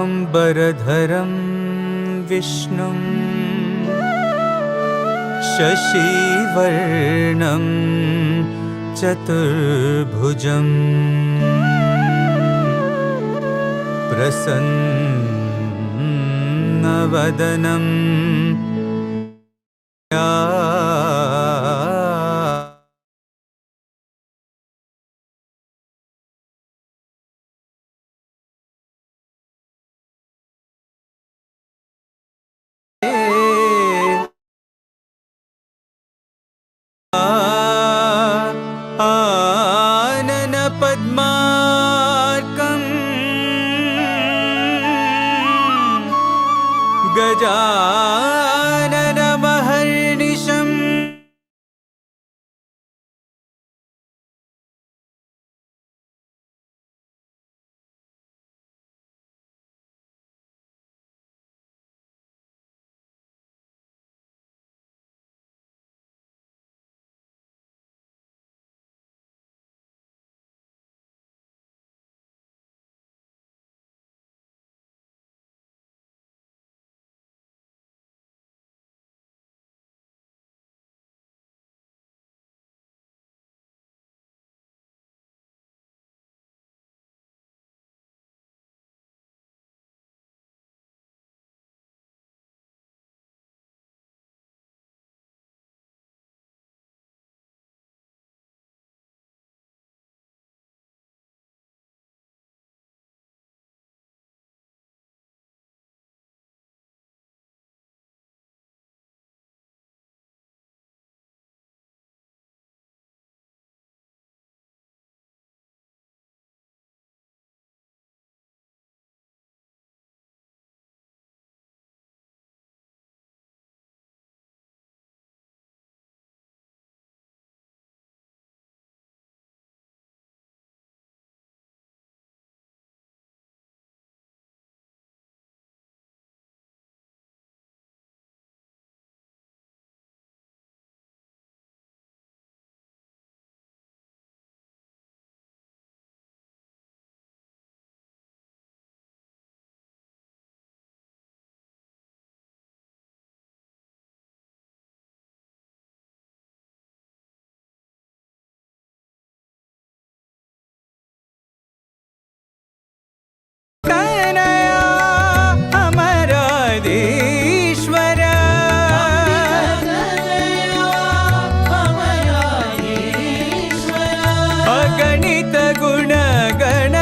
शुक्लाम्बरधरं विष्णुं शशिवर्णं चतुर्भुजं प्रसन्नवदनं आनन पद्मार्कं गजाननमहर्निशम् अगणित गुण गण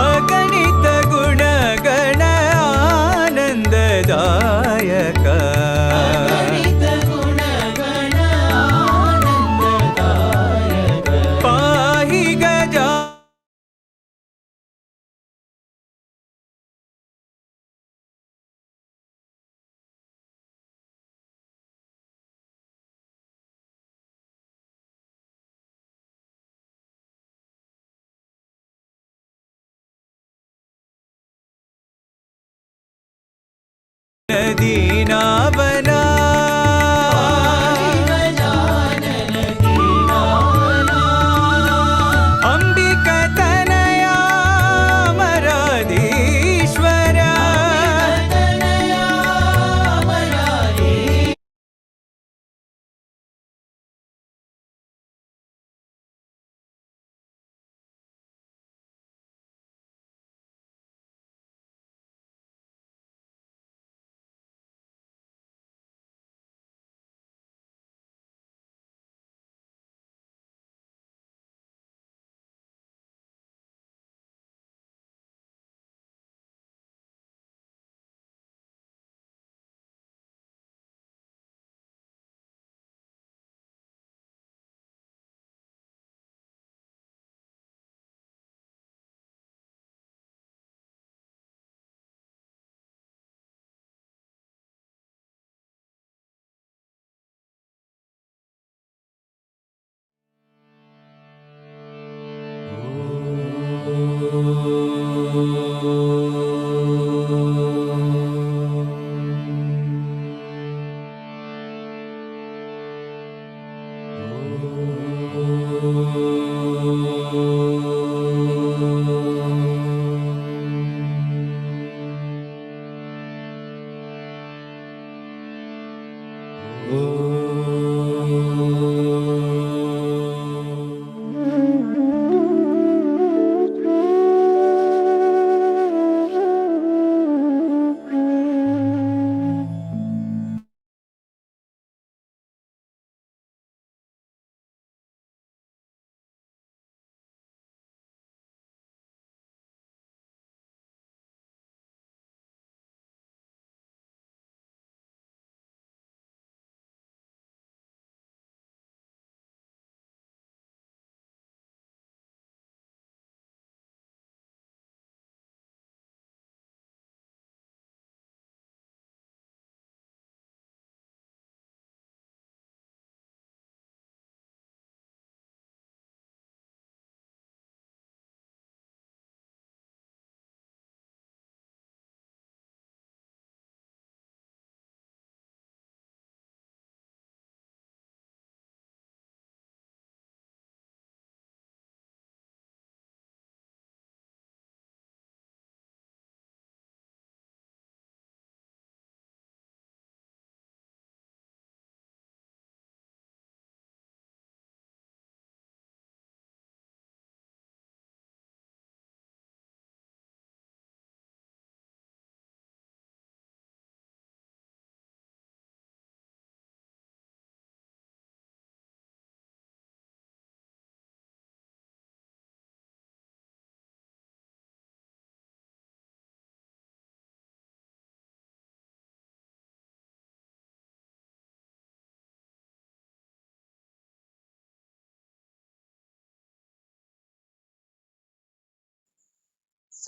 अगणित गुण गण आनंददायक पाहि गजा दीनावना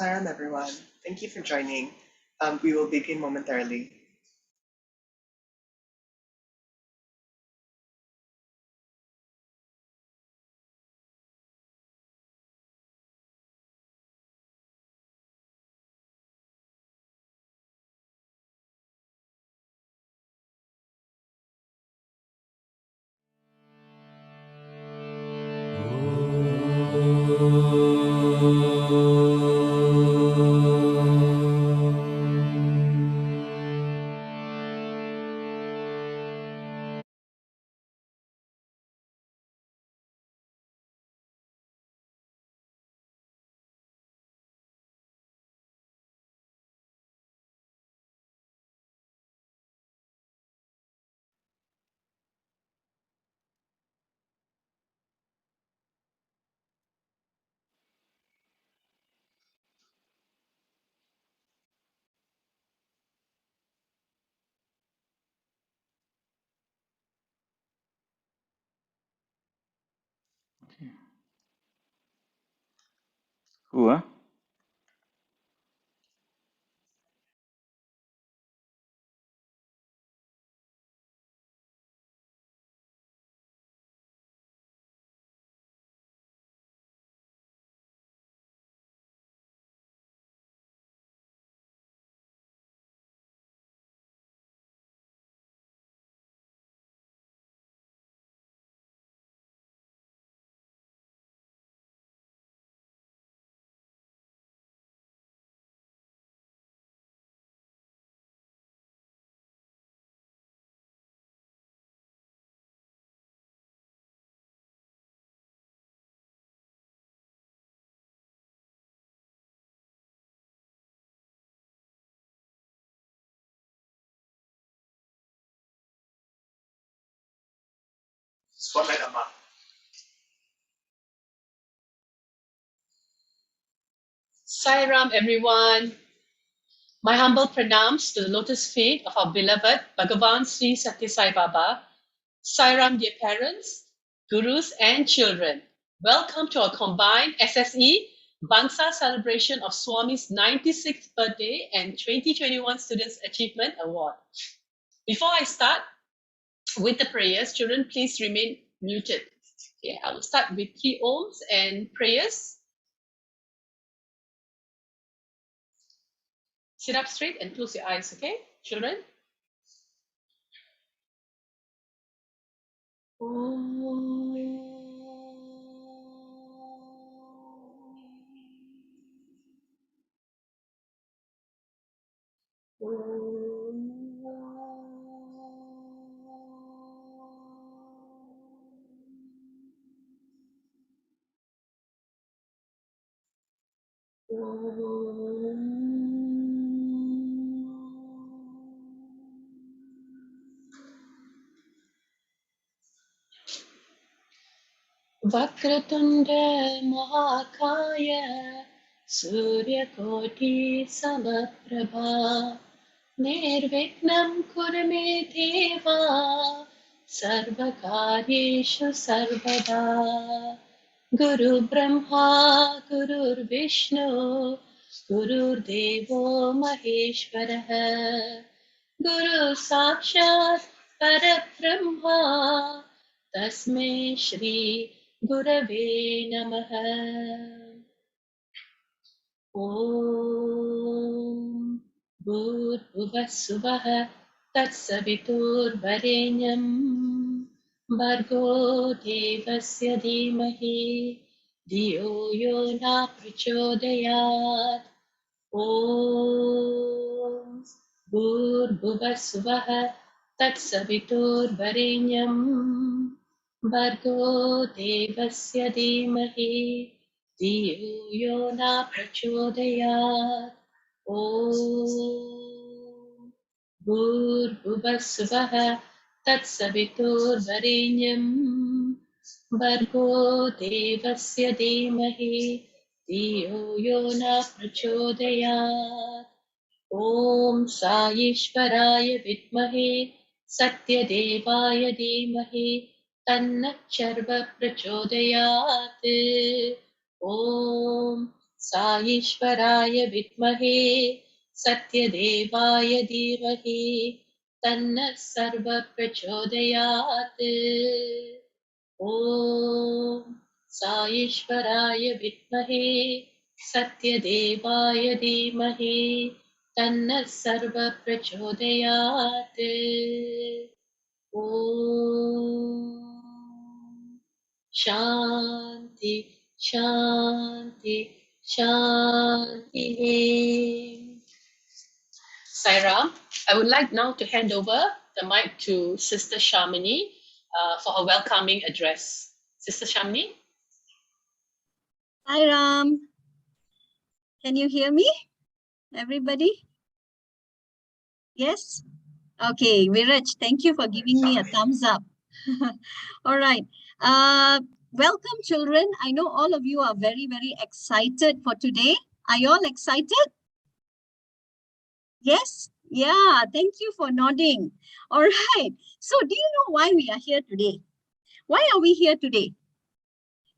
Saram, everyone. Thank you for joining. We will begin momentarily. Who, huh? Spotlight Amma. Sairam, everyone. My humble pranams to the lotus feet of our beloved Bhagavan Sri Sathya Sai Baba. Sairam, dear parents, gurus, and children. Welcome to our combined SSE Bangsar celebration of Swami's 96th birthday and 2021 Students Achievement Award. Before I start with the prayers, children, please remain muted. Okay, I will start with 3 ohms and prayers. Sit up straight and close your eyes, okay, children? Vakratunda Mahakaya Suryakoti Samaprabha Nirvignam Kurme Deva Sarvakaryeshu Sarvada Guru Brahma Guru Vishnu Guru Devo Maheshwaraha Guru Sakshat Parabrahma Tasmai Shri Gurave Namaha Om Bhurvasuvah Tatsaviturvarenyam Bhargo Devasya Dhimahi Dhiyo Yo Na Prachodayat Om Bhurvasuvah Tatsaviturvarenyam Bhargo Devasya Dhimahi Dhiyo Yo Na Prachodayat Om Bhurvasuvah Tatsaviturvarenyam Bhargo Devasya Dhimahi Dhiyo Yo Na Prachodayat Om Saishwaraya Vidmahe Satyadevaya Dhimahi Tannah Charva Prachodayat Om साईश्वराय विद्महे सत्यदेवाय धीमहि तन्नः सर्वः प्रचोदयात्। ॐ साईश्वराय विद्महे सत्यदेवाय धीमहि तन्नः सर्वः प्रचोदयात्। ॐ शान्ति शान्ति शान्तिः. Sairam, I would like now to hand over the mic to Sister Shamini for her welcoming address. Sister Shamini? Hi Ram, can you hear me, everybody? Yes? Okay, Viraj, thank you for giving me a thumbs up. All right. Welcome, children. I know all of you are very, very excited for today. Are you all excited? Yes? Yeah, thank you for nodding. All right. So do you know why we are here today? Why are we here today?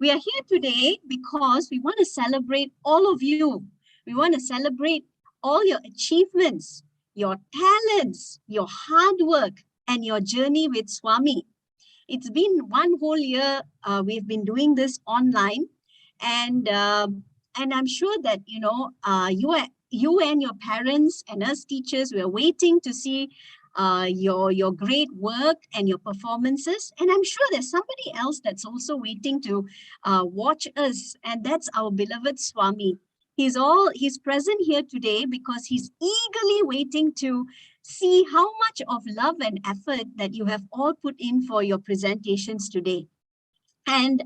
We are here today because we want to celebrate all of you. We want to celebrate all your achievements, your talents, your hard work, and your journey with Swami. It's been one whole year we've been doing this online, and I'm sure that you and your parents and us teachers, we're waiting to see your great work and your performances. And I'm sure there's somebody else that's also waiting to watch us, and that's our beloved Swami. He's present here today because he's eagerly waiting to see how much of love and effort that you have all put in for your presentations today. And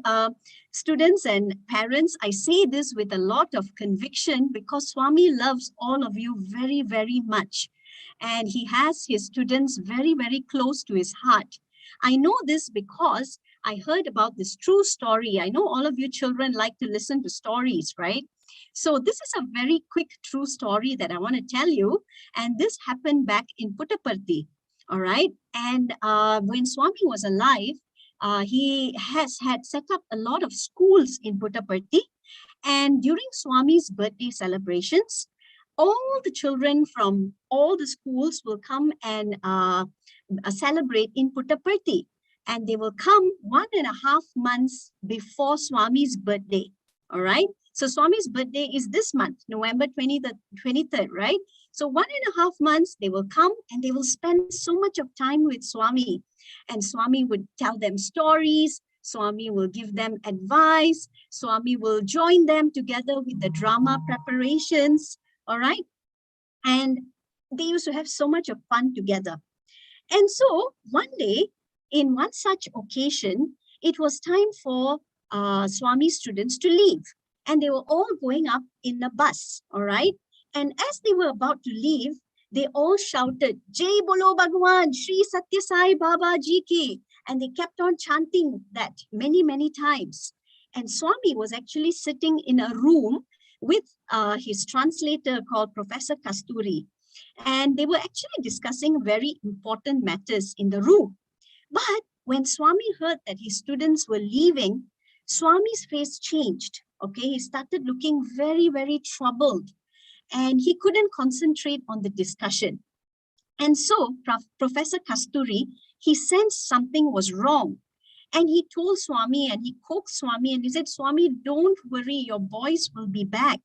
students and parents, I say this with a lot of conviction because Swami loves all of you very, very much. And he has his students very, very close to his heart. I know this because I heard about this true story. I know all of you children like to listen to stories, right? So this is a very quick true story that I want to tell you. And this happened back in Puttaparthi, all right? And when Swami was alive, he has had set up a lot of schools in Puttaparthi. And during Swami's birthday celebrations, all the children from all the schools will come and celebrate in Puttaparthi. And they will come 1.5 months before Swami's birthday, all right? So Swami's birthday is this month, November 23rd, right? So 1.5 months, they will come and they will spend so much of time with Swami. And Swami would tell them stories. Swami will give them advice. Swami will join them together with the drama preparations, all right? And they used to have so much of fun together. And so one day, in one such occasion, it was time for Swami students to leave. And they were all going up in a bus, all right? And as they were about to leave, they all shouted, Jai Bolo Bhagavan, Shri Satya Sai Baba Ji Ki. And they kept on chanting that many, many times. And Swami was actually sitting in a room with his translator called Professor Kasturi. And they were actually discussing very important matters in the room. But when Swami heard that his students were leaving, Swami's face changed. Okay, he started looking very, very troubled. And he couldn't concentrate on the discussion. And so Professor Kasturi, he sensed something was wrong. And he told Swami and he coaxed Swami and he said, Swami, don't worry, your boys will be back.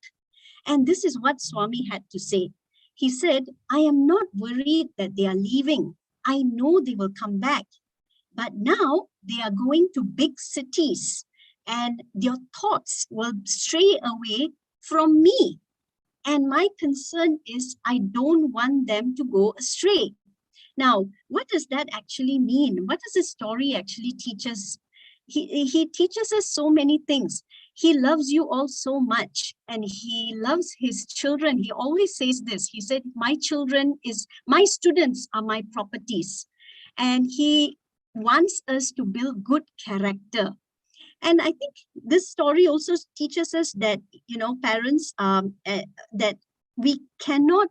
And this is what Swami had to say. He said, I am not worried that they are leaving. I know they will come back. But now they are going to big cities and their thoughts will stray away from me. And my concern is I don't want them to go astray. Now, what does that actually mean? What does this story actually teach us? He teaches us so many things. He loves you all so much and he loves his children. He always says this. He said, my students are my properties. And he wants us to build good character. And I think this story also teaches us that, parents, that we cannot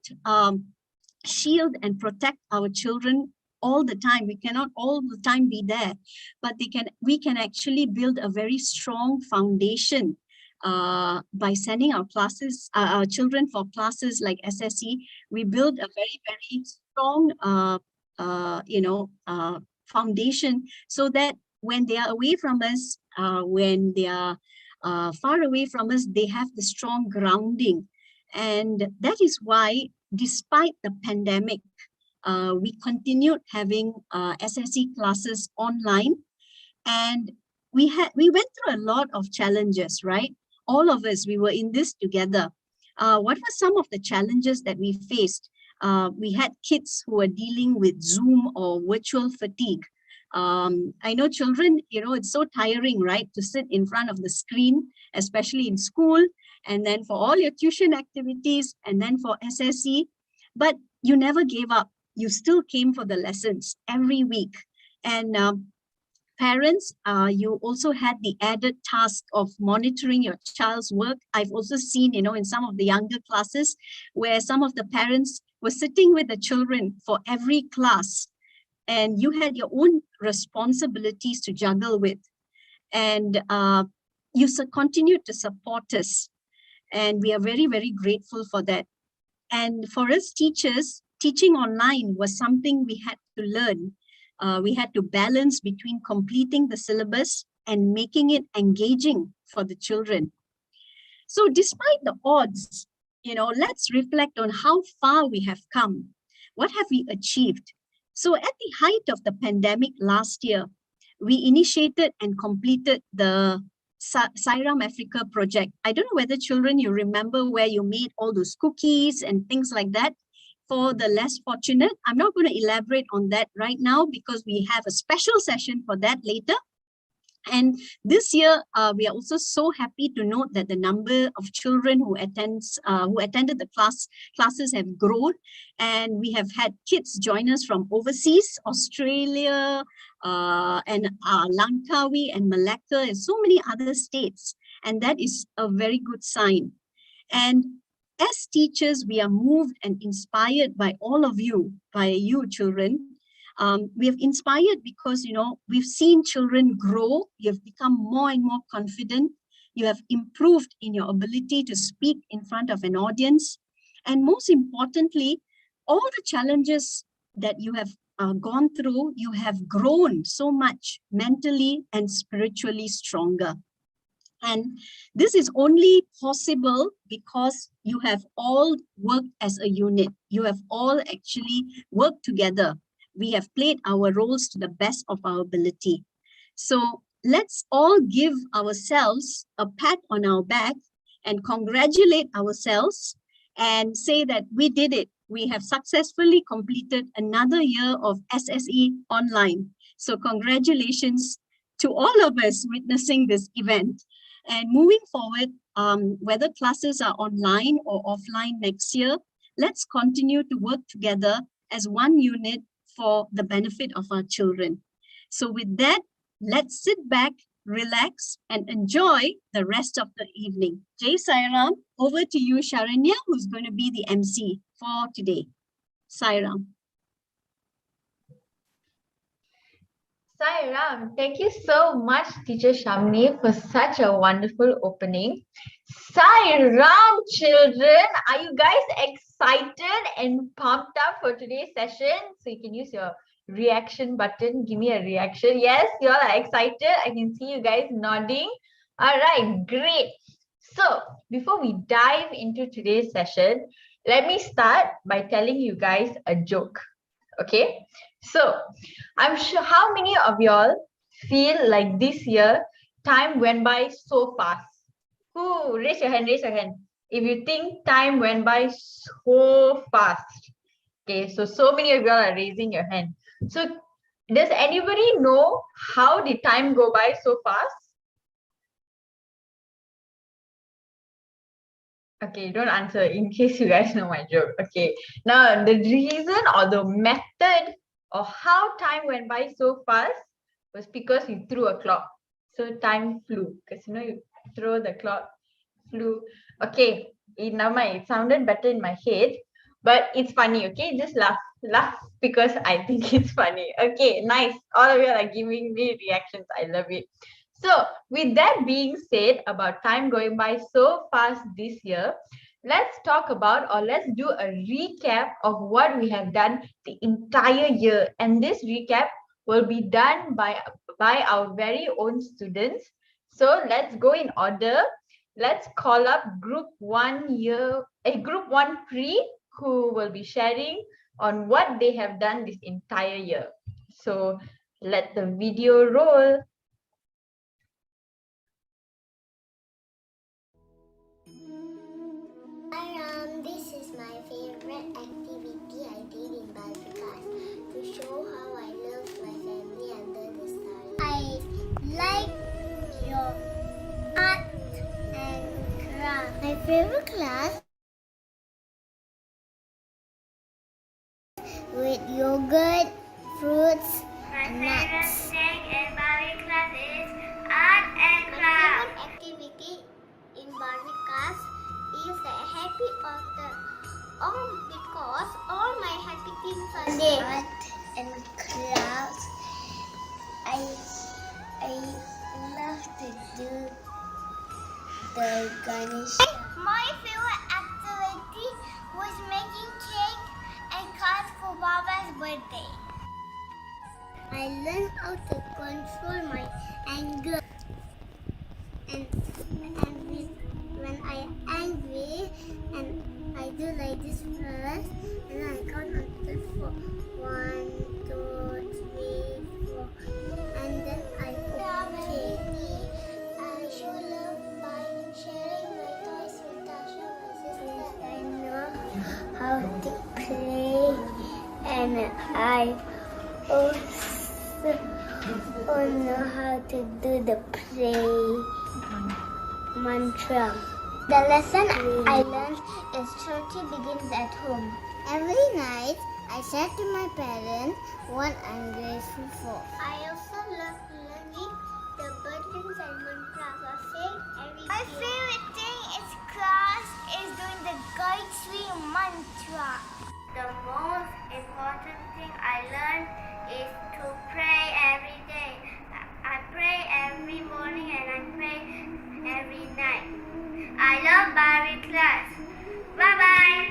shield and protect our children all the time. We cannot all the time be there, but we can actually build a very strong foundation by sending our children for classes like SSE, we build a very, very strong, foundation, so that when they are away from us, when they are far away from us, they have the strong grounding. And that is why, despite the pandemic, we continued having SSE classes online. And we went through a lot of challenges, right? All of us, we were in this together. What were some of the challenges that we faced? We had kids who were dealing with Zoom or virtual fatigue. I know children, it's so tiring, right, to sit in front of the screen, especially in school, and then for all your tuition activities, and then for SSE. But you never gave up. You still came for the lessons every week. And parents, you also had the added task of monitoring your child's work. I've also seen, in some of the younger classes, where some of the parents were sitting with the children for every class, and you had your own responsibilities to juggle with. And you continued to support us. And we are very, very grateful for that. And for us teachers, teaching online was something we had to learn. We had to balance between completing the syllabus and making it engaging for the children. So despite the odds, let's reflect on how far we have come. What have we achieved? So at the height of the pandemic last year, we initiated and completed the Sairam Africa project. I don't know whether children, you remember where you made all those cookies and things like that. For the less fortunate, I'm not going to elaborate on that right now because we have a special session for that later. And this year, we are also so happy to note that the number of children who attended the classes have grown, and we have had kids join us from overseas, Australia, and Langkawi and Malacca, and so many other states. And that is a very good sign. And as teachers, we are moved and inspired by all of you, by you children. We have inspired because, we've seen children grow. You have become more and more confident. You have improved in your ability to speak in front of an audience. And most importantly, all the challenges that you have gone through, you have grown so much mentally and spiritually stronger. And this is only possible because you have all worked as a unit. You have all actually worked together. We have played our roles to the best of our ability. So let's all give ourselves a pat on our back and congratulate ourselves and say that we did it. We have successfully completed another year of SSE online. So congratulations to all of us witnessing this event. And moving forward, whether classes are online or offline next year, let's continue to work together as one unit for the benefit of our children. So with that, let's sit back, relax, and enjoy the rest of the evening. Jai Sairam, over to you, Sharanya, who's going to be the MC for today. Sairam. Sairam, thank you so much, Teacher Shamni, for such a wonderful opening. Sairam, children, are you guys excited and pumped up for today's session? So you can use your reaction button. Give me a reaction. Yes, you all are excited. I can see you guys nodding. All right, great. So before we dive into today's session, let me start by telling you guys a joke. Okay, so I'm sure how many of y'all feel like this year time went by so fast? Who? Raise your hand, raise your hand. If you think time went by so fast. Okay, so many of y'all are raising your hand. So does anybody know how did time go by so fast? Okay, don't answer in case you guys know my joke. Okay, now the reason or the method of how time went by so fast was because you threw a clock. So time flew because you throw the clock, flew. Okay, it sounded better in my head, but it's funny. Okay, just laugh because I think it's funny. Okay, nice. All of you are giving me reactions. I love it. So with that being said, about time going by so fast this year, let's talk about, or let's do a recap of what we have done the entire year. And this recap will be done by our very own students. So let's go in order. Let's call up group 1 pre, who will be sharing on what they have done this entire year. So let the video roll. This is my favorite activity I did in Balvikas to show how I love my family under the stars. I like your art and craft. My favorite class with yogurt, fruits, and nuts. My favorite thing in Balvikas is art and craft. My favorite activity in Balvikas is the happy author. Because all my happy things are there. Art and crafts. I love to do the garnish. My favorite activity was making cake and cards for Baba's birthday. I learned how to control my anger. And when I am angry, and I do like this first, and then I count until 4. 1, 2, 3, 4, and then I okay. I show love by sharing my toys with Tasha, my sister. I know how to play, and I also know how to do the play mantra. The lesson I learned is charity begins at home. Every night I said to my parents what I'm grateful for. I also love learning the burdens and mantras I say every day. My favorite thing is class is doing the Gayatri mantra. The most important thing I learned is to pray every day. I pray every morning and I pray every night. I love Barbie class. Bye-bye.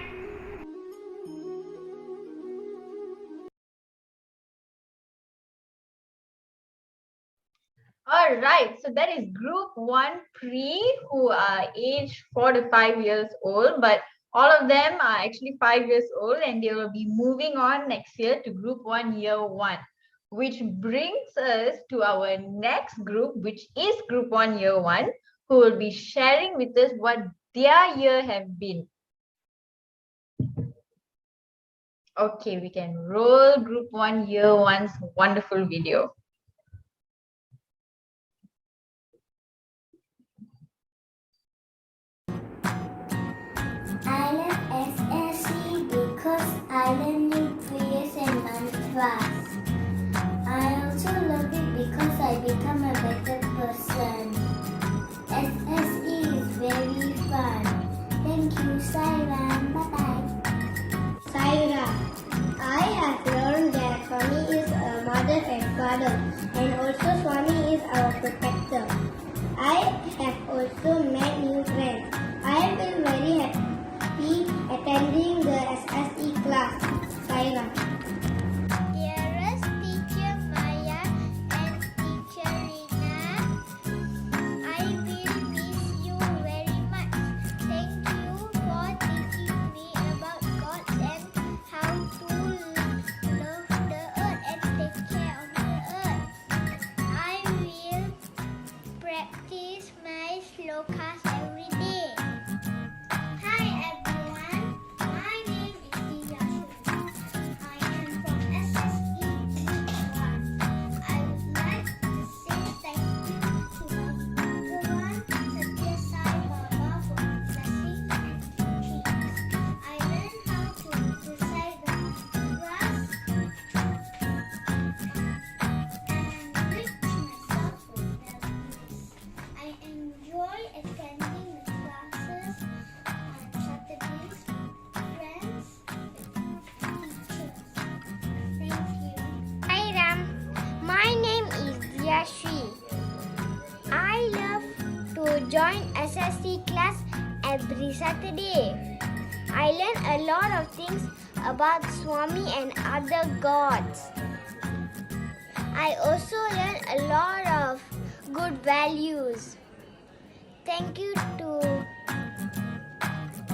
All right, so that is group 1 pre, who are aged 4 to 5 years old, but all of them are actually 5 years old, and they will be moving on next year to group 1 year 1, which brings us to our next group, which is group 1 year 1, who will be sharing with us what their year have been. Okay, we can roll group 1 year 1's wonderful video. I love SSE because I learn new prayers and mantras. I also love it because I become a better person. SSE is very fun. Thank you, Saira. Bye-bye. Saira, I have learned that Swami is a mother and father, and also Swami is our protector. I have also met new friends. I feel very happy attending the SSE class. Saira. Dearest teacher Maya and teacher Rina, I will miss you very much. Thank you for teaching me about God and how to love the earth and take care of the earth. I will practice my slokas every day. Hi everyone, my name is Divyashi. I am from SSE Bangsar. I would like to say thank you to Bhagavan, Satya Sai Baba for blessing and teaching. I learned how to recite the mantras and reach myself with melodies. I enjoy attending the classes on Saturdays with friends and teachers. Thank you. Hi Ram, my name is Vyashri. SSE class every Saturday. I learn a lot of things about Swami and other gods. I also learn a lot of good values. Thank you to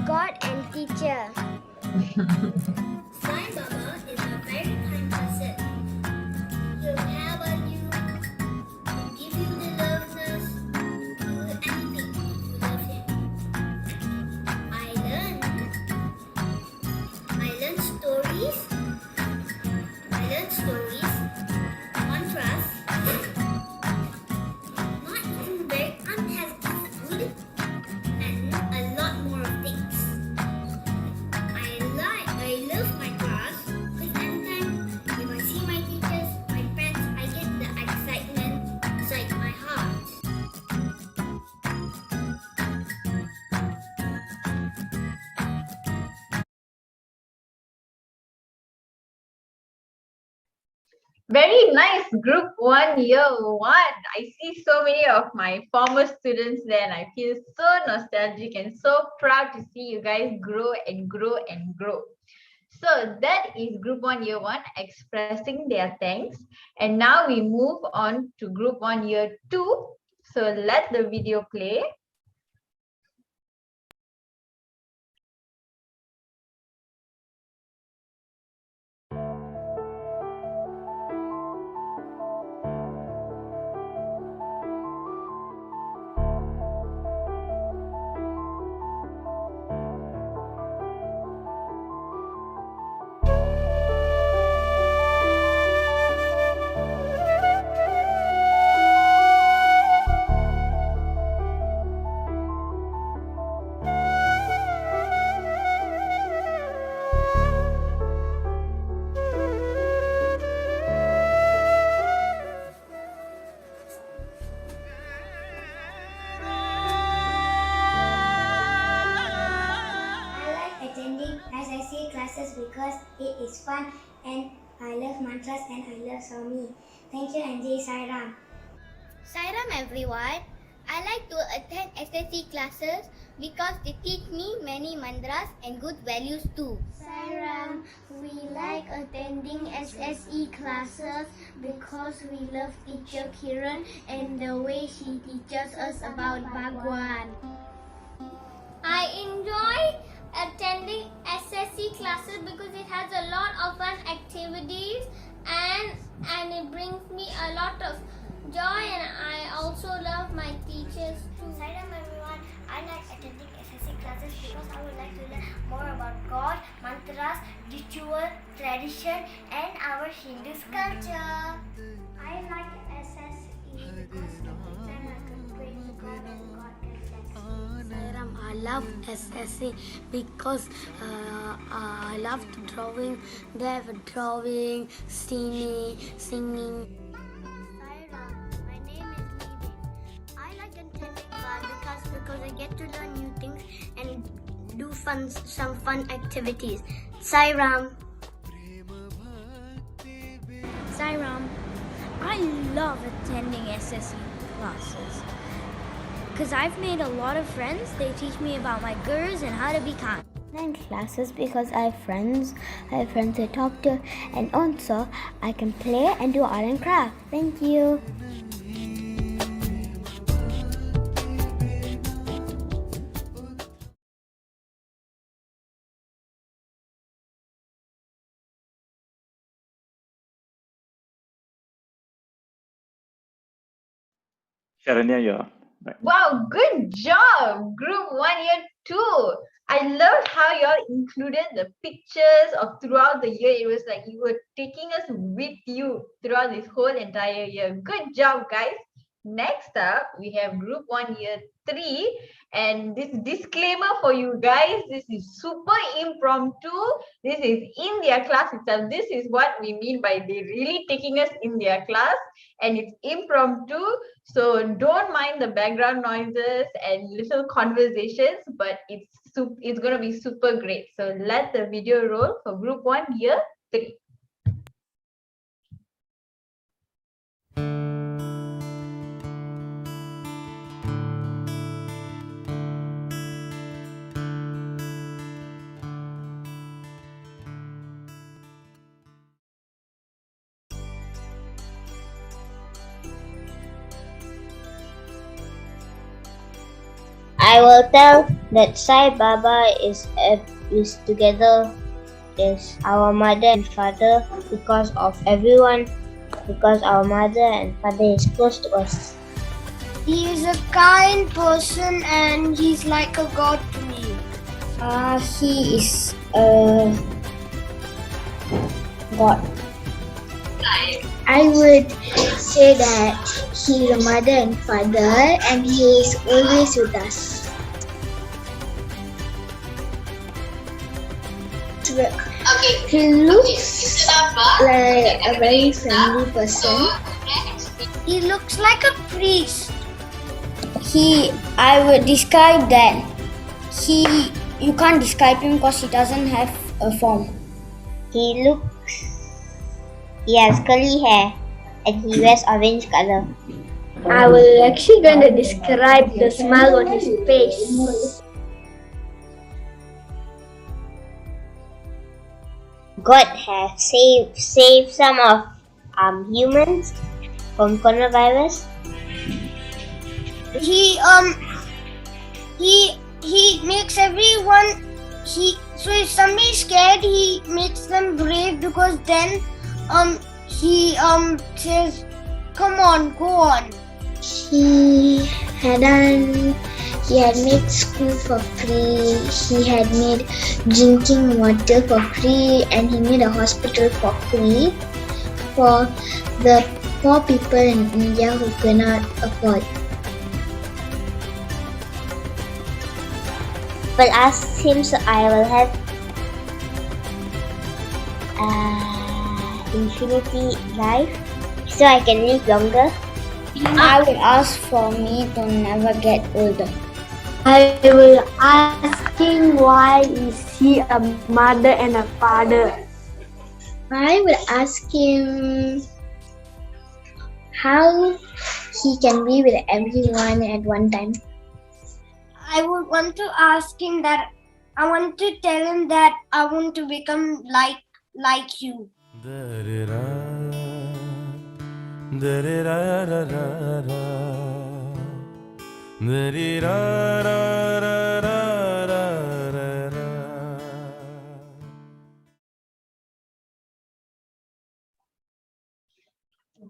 God and teacher. Sai Baba is a very kind person. He'll care about you, give you the loveness, do anything if you love him. I learn stories. Mantras, not even very unhealthy food, and a lot more things. I love my class because anytime if I see my teachers, my friends, I get the excitement inside my heart. Very nice, Group 1, Year 1. I see so many of my former students there, and I feel so nostalgic and so proud to see you guys grow and grow and grow. So that is Group 1, Year 1 expressing their thanks. And now we move on to Group 1, Year 2. So let the video play. I like attending SSE classes because it is fun and I love mantras and I love Swami. Thank you and Jai Sai Ram. Sai Ram everyone. I like to attend SSE classes because they teach me many mantras and good values too. Sai Ram, we like attending SSE classes because we love teacher Kiran and the way she teaches us about Bhagavan. I enjoy attending SSE classes because it has a lot of fun activities and it brings me a lot of joy, and I also love my teachers too. Salam everyone, I like attending SSE classes because I would like to learn more about God, mantras, ritual, tradition and our Hindu culture. I like SSE because every time I can pray to God and God can bless me. Sairam, I love SSE because I love drawing. They have drawing, singing. Sairam, my name is Nidhi. I like attending class because I get to learn new things and do some fun activities. Sairam. Sairam, I love attending SSE classes because I've made a lot of friends. They teach me about my gurus and how to be kind. In classes because I have friends to talk to, and also I can play and do art and craft. Thank you. Sharanya, you're right. Wow, good job, Group 1, Year 2. I loved how y'all included the pictures of throughout the year. It was like you were taking us with you throughout this whole entire year. Good job, guys. Next up, we have Group 1, Year 3. And this disclaimer for you guys, this is super impromptu. This is in their class itself. This is what we mean by they really taking us in their class. And it's impromptu. So don't mind the background noises and little conversations, but it's going to be super great. So let the video roll for Group 1, Year 3. I will tell that Sai Baba is together is our mother and father because of everyone, because our mother and father is close to us. He is a kind person and he's like a god to me. He is a god. I would say that he is a mother and father and he is always with us. He looks like a very friendly person. He looks like a priest. I would describe that you can't describe him because he doesn't have a form. He has curly hair and he wears orange color. I will actually going to describe the smile on his face. God has saved some of humans from coronavirus. He makes everyone so if somebody is scared, he makes them brave because then he says, come on, go on. He had made school for free, he had made drinking water for free, and he made a hospital for free for the poor people in India who cannot afford. Well, ask him, so I will have infinity life, so I can live longer. I will ask for me to never get older. I will ask him why is he a mother and a father. I will ask him how he can be with everyone at one time. I would want to ask him that I want to tell him that I want to become like you.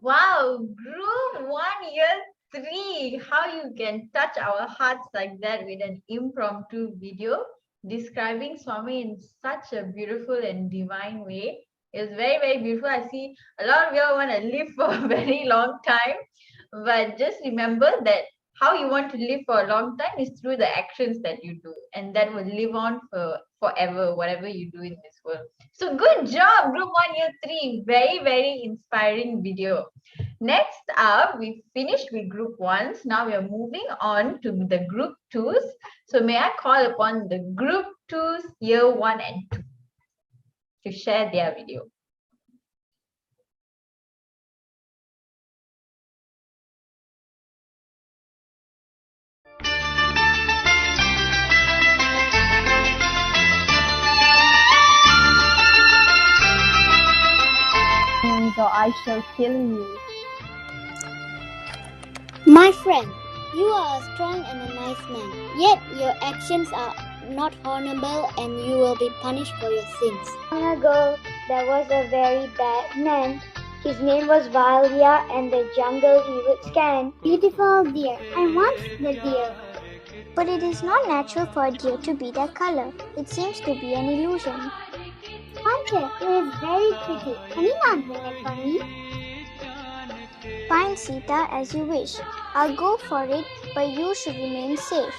Wow, Group 1 Year 3, how you can touch our hearts like that with an impromptu video describing Swami in such a beautiful and divine way. It's very, very beautiful. I see a lot of you want to live for a very long time, but just remember that how you want to live for a long time is through the actions that you do, and that will live on for forever, whatever you do in this world. So good job, Group 1 Year 3. Very, very inspiring video. Next up, we finished with Group 1s. Now we are moving on to the Group 2s. So may I call upon the Group 2s Year 1 and 2 to share their video. Or I shall kill you. My friend, you are a strong and a nice man, yet your actions are not honorable and you will be punished for your sins. Long ago, there was a very bad man. His name was Valia, and the jungle he would scan. Beautiful deer. I want the deer. But it is not natural for a deer to be that color. It seems to be an illusion. Hunter, it is very pretty. Can you not bring it for me? Fine, Sita, as you wish. I'll go for it, but you should remain safe.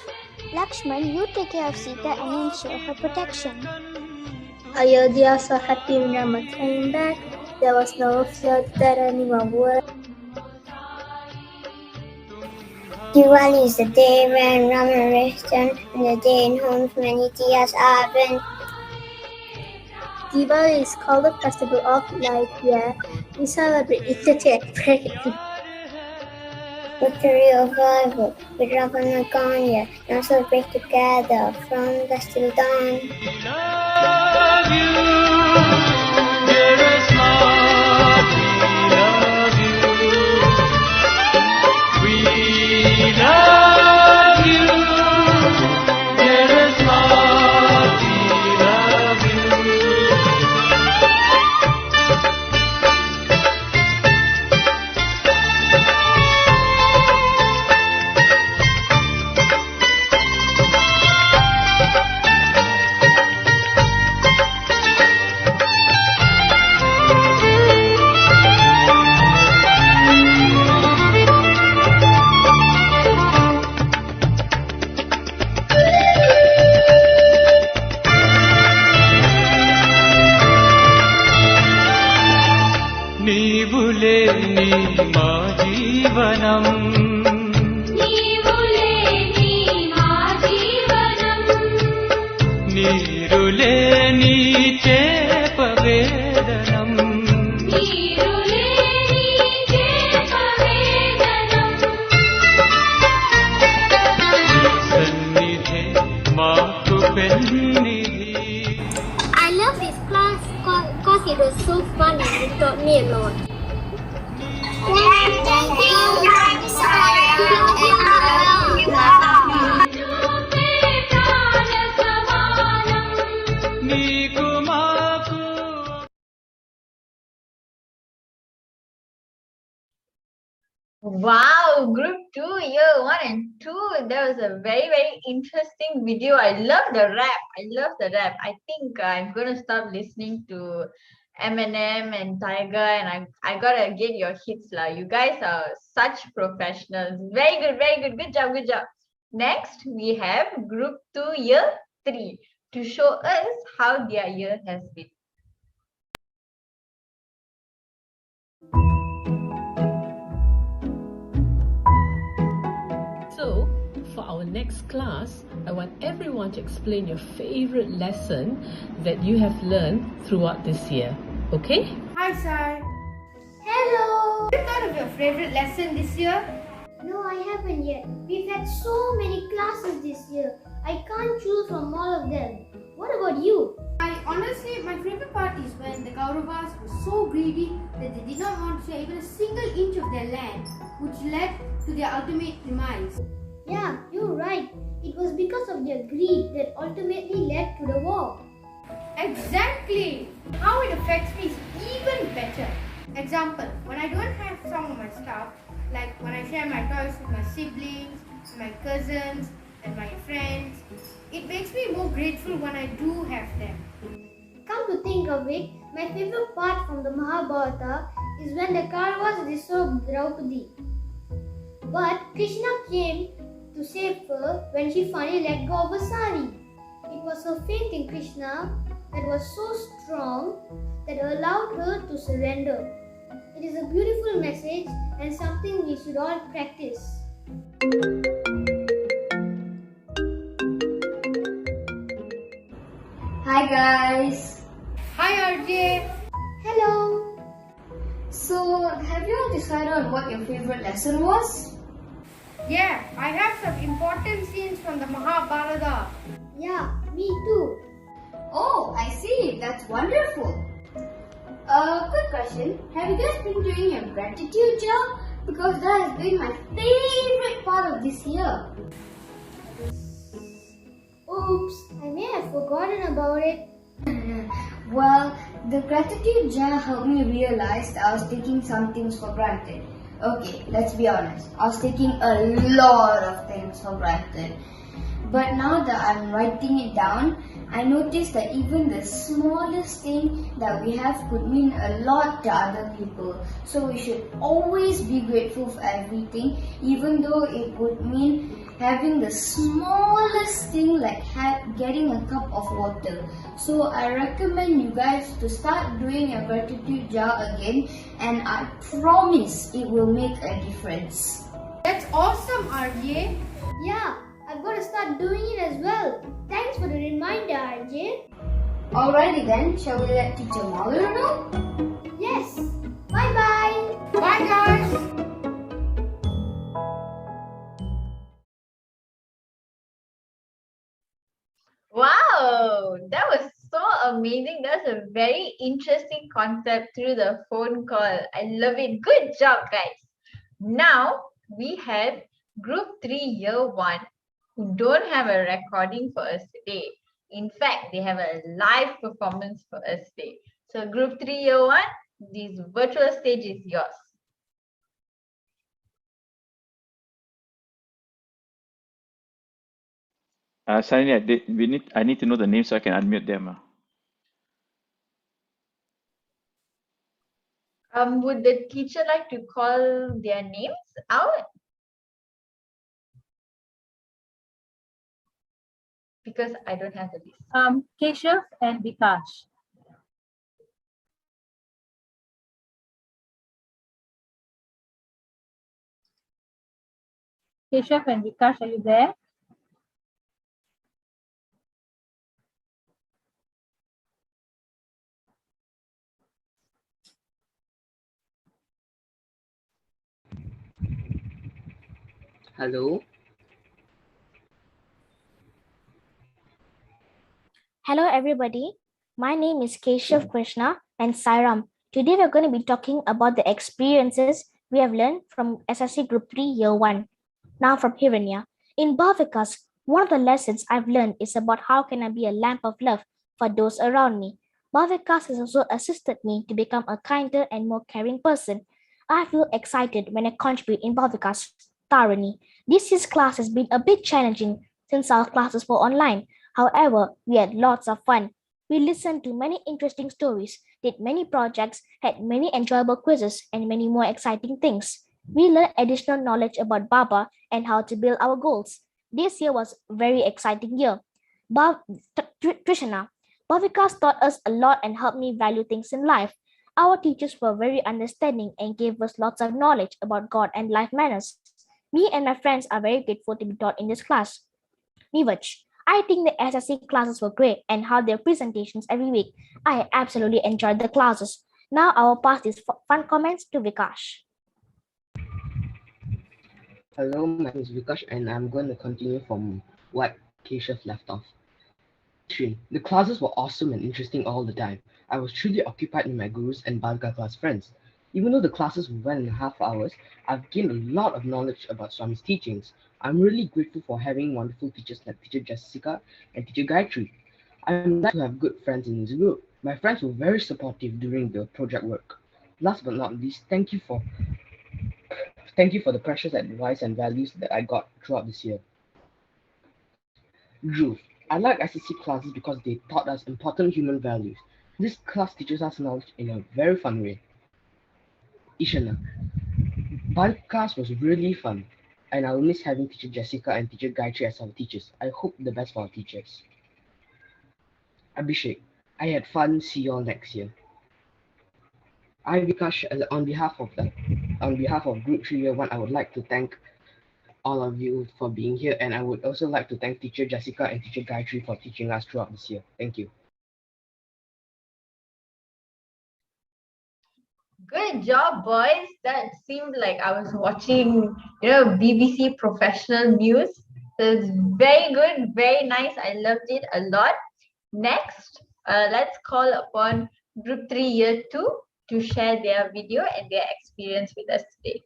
Lakshman, you take care of Sita and ensure her protection. Ayodhya was so happy when Rama came back. There was no fear that anyone would. Diwali is the day when Rama returned, and the day in whom many diyas are burned. Diwali is called the festival of light, where we celebrate it to take praise. Victory of rival with Ravana Ganya, now celebrate together from dusk till dawn. Love you, dearest Lord, we love you. We love you. నీ మా జీవనం నీరులేని చేప వేదనం సన్నిధే మాకు పెన్నిధి. I love this class because it was so fun and it taught me a lot. Thank you. నీకు మాకు Wow, group 2, year 1 and 2. That was a very, very interesting video. I love the rap. I think I'm going to stop listening to Eminem and Tiger, and I gotta get your hits lah. You guys are such professionals. Very good, very good. Good job, good job. Next, we have group 2, year 3 to show us how their year has been. So, for our next class, I want everyone to explain your favorite lesson that you have learned throughout this year. Okay? Hi, sir. Hello. You thought of your favorite lesson this year? No, I haven't yet. We've had so many classes this year. I can't choose from all of them. What about you? Honestly, my favorite part is when the Kauravas were so greedy that they did not want to share even a single inch of their land, which led to their ultimate demise. Yeah, you're right. It was because of their greed that ultimately led to the war. Exactly! How it affects me is even better. Example, when I don't have some of my stuff, like when I share my toys with my siblings, my cousins, and my friends, it makes me more grateful when I do have them. Come to think of it, my favorite part from the Mahabharata is when the Kauravas disturbed Draupadi. But Krishna came to save her when she finally let go of her sari. It was her faith in Krishna that was so strong that allowed her to surrender. It is a beautiful message and something we should all practice. Hi guys. Hi RJ! Hello. So, have you all decided on what your favorite lesson was? Yeah, I have some important scenes from the Mahabharata. Yeah, me too. Oh, I see. That's wonderful. Quick question. Have you guys been doing your gratitude jar? Because that has been my favorite part of this year. Oops, I may have forgotten about it. Well, the gratitude jar helped me realize that I was taking some things for granted. Okay, let's be honest. I was taking a lot of things for granted. But now that I'm writing it down, I noticed that even the smallest thing that we have could mean a lot to other people. So we should always be grateful for everything, even though it would mean having the smallest thing like getting a cup of water. So I recommend you guys to start doing your gratitude jar again, and I promise it will make a difference. That's awesome, RJ! Yeah, I've got to start doing it as well. Thanks for the reminder, RJ. Alrighty then, shall we let Teacher Molly know? Yes. Bye-bye. Bye guys! Wow, that was so amazing. That's a very interesting concept through the phone call. I love it. Good job, guys. Now we have group 3 year 1 who don't have a recording for us today. In fact, they have a live performance for us today. So group 3 year 1, this virtual stage is yours. Suddenly, I need to know the name so I can unmute them. Would the teacher like to call their names out? Because I don't have the list. Keshav and Vikash. Keshav and Vikash, are you there? Hello. Hello everybody, my name is Keshav Krishna and Sairam. Today we're going to be talking about the experiences we have learned from SSE Group 3 Year 1. Now from Hiranya. In Bhavikas, one of the lessons I've learned is about how can I be a lamp of love for those around me. Bhavikas has also assisted me to become a kinder and more caring person. I feel excited when I contribute in Bhavikas Tarani. This year's class has been a bit challenging since our classes were online. However, we had lots of fun. We listened to many interesting stories, did many projects, had many enjoyable quizzes, and many more exciting things. We learned additional knowledge about Baba and how to build our goals. This year was a very exciting year. Trishana, Bhavikas taught us a lot and helped me value things in life. Our teachers were very understanding and gave us lots of knowledge about God and life manners. Me and my friends are very grateful to be taught in this class. Nivach, I think the SSC classes were great and how their presentations every week. I absolutely enjoyed the classes. Now I will pass these fun comments to Vikash. Hello, my name is Vikash and I'm going to continue from what Keshav left off. The classes were awesome and interesting all the time. I was truly occupied with my gurus and Balga class friends. Even though the classes were 1.5 hours, I've gained a lot of knowledge about Swami's teachings. I'm really grateful for having wonderful teachers like Teacher Jessica and Teacher Gayatri. I'm glad to have good friends in this group. My friends were very supportive during the project work. Last but not least, thank you for the precious advice and values that I got throughout this year. Drew, I like SSC classes because they taught us important human values. This class teaches us knowledge in a very fun way. Ishana, class was really fun, and I will miss having Teacher Jessica and Teacher Gayatri as our teachers. I hope the best for our teachers. Abhishek, I had fun. See you all next year. I, Vikash, on behalf of Group 3 Year 1, I would like to thank all of you for being here, and I would also like to thank Teacher Jessica and Teacher Gayatri for teaching us throughout this year. Thank you. Good job, boys. That seemed like I was watching, BBC professional news. So it's very good, very nice. I loved it a lot. Next, let's call upon Group 3 Year 2 to share their video and their experience with us today.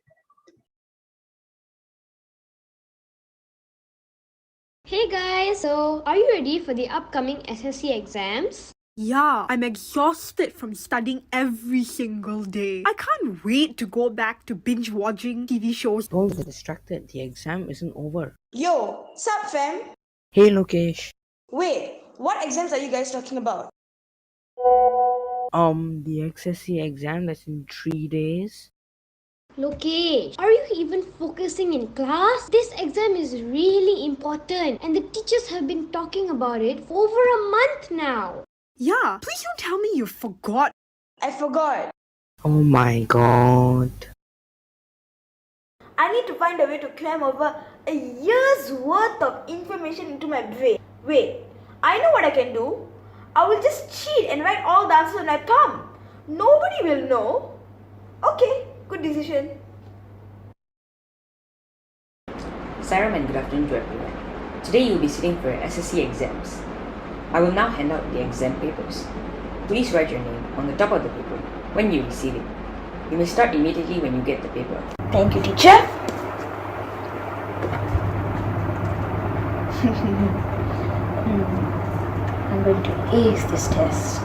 Hey guys, so are you ready for the upcoming SSC exams? Yeah, I'm exhausted from studying every single day. I can't wait to go back to binge watching TV shows. Don't get distracted, the exam isn't over. Yo, sup fam? Hey Lokesh. Wait, what exams are you guys talking about? The SSC exam that's in 3 days. Lokesh, are you even focusing in class? This exam is really important and the teachers have been talking about it for over a month now. Yeah, please don't tell me you forgot. I forgot. Oh my god. I need to find a way to cram over a year's worth of information into my brain. Wait, I know what I can do. I will just cheat and write all the answers on my thumb. Nobody will know. Okay, good decision. Sairam and good afternoon to everyone. Today you will be sitting for your SSC exams. I will now hand out the exam papers. Please write your name on the top of the paper when you receive it. You may start immediately when you get the paper. Thank you, teacher. I'm going to ace this test.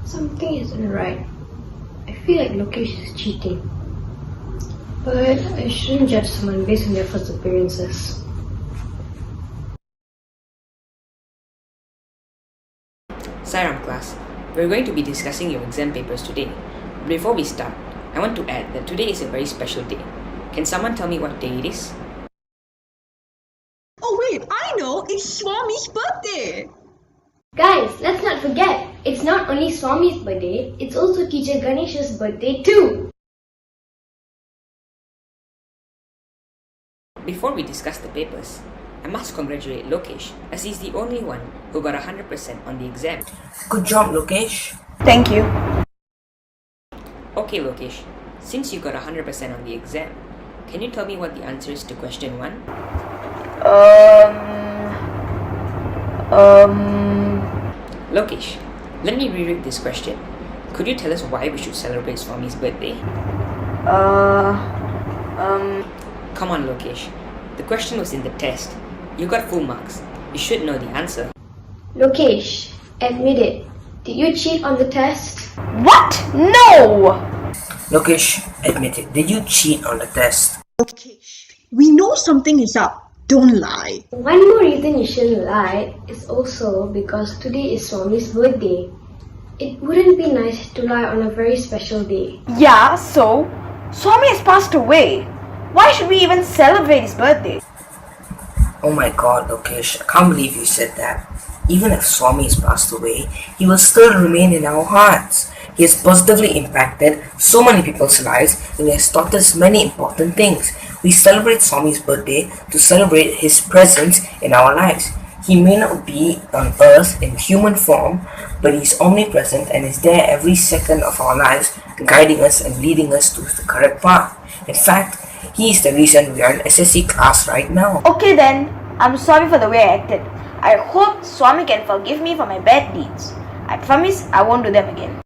Something isn't right. I feel like Lokesh is cheating. But I shouldn't judge someone based on their first appearances. Sairam class, we're going to be discussing your exam papers today. Before we start, I want to add that today is a very special day. Can someone tell me what day it is? Oh wait, I know! It's Swami's birthday! Guys, let's not forget, it's not only Swami's birthday, it's also teacher Ganesha's birthday too. Before we discuss the papers, I must congratulate Lokesh as he's the only one who got 100% on the exam. Good job, Lokesh. Thank you. Okay, Lokesh, since you got 100% on the exam, can you tell me what the answer is to question 1? Lokesh, let me reread this question. Could you tell us why we should celebrate Swami's birthday? Come on, Lokesh. The question was in the test. You got full marks. You should know the answer. Lokesh, admit it. Did you cheat on the test? What? No! Lokesh, admit it. Did you cheat on the test? We know something is up. Don't lie. One more reason you shouldn't lie is also because today is Swami's birthday. It wouldn't be nice to lie on a very special day. Yeah, so? Swami has passed away. Why should we even celebrate his birthday? Oh my god, Lokesh, I can't believe you said that. Even if Swami has passed away, he will still remain in our hearts. He has positively impacted so many people's lives and he has taught us many important things. We celebrate Swami's birthday to celebrate his presence in our lives. He may not be on earth in human form, but he's omnipresent and is there every second of our lives, guiding us and leading us to the correct path. In fact, he is the reason we are in SSE class right now. Okay then, I'm sorry for the way I acted. I hope Swami can forgive me for my bad deeds. I promise I won't do them again.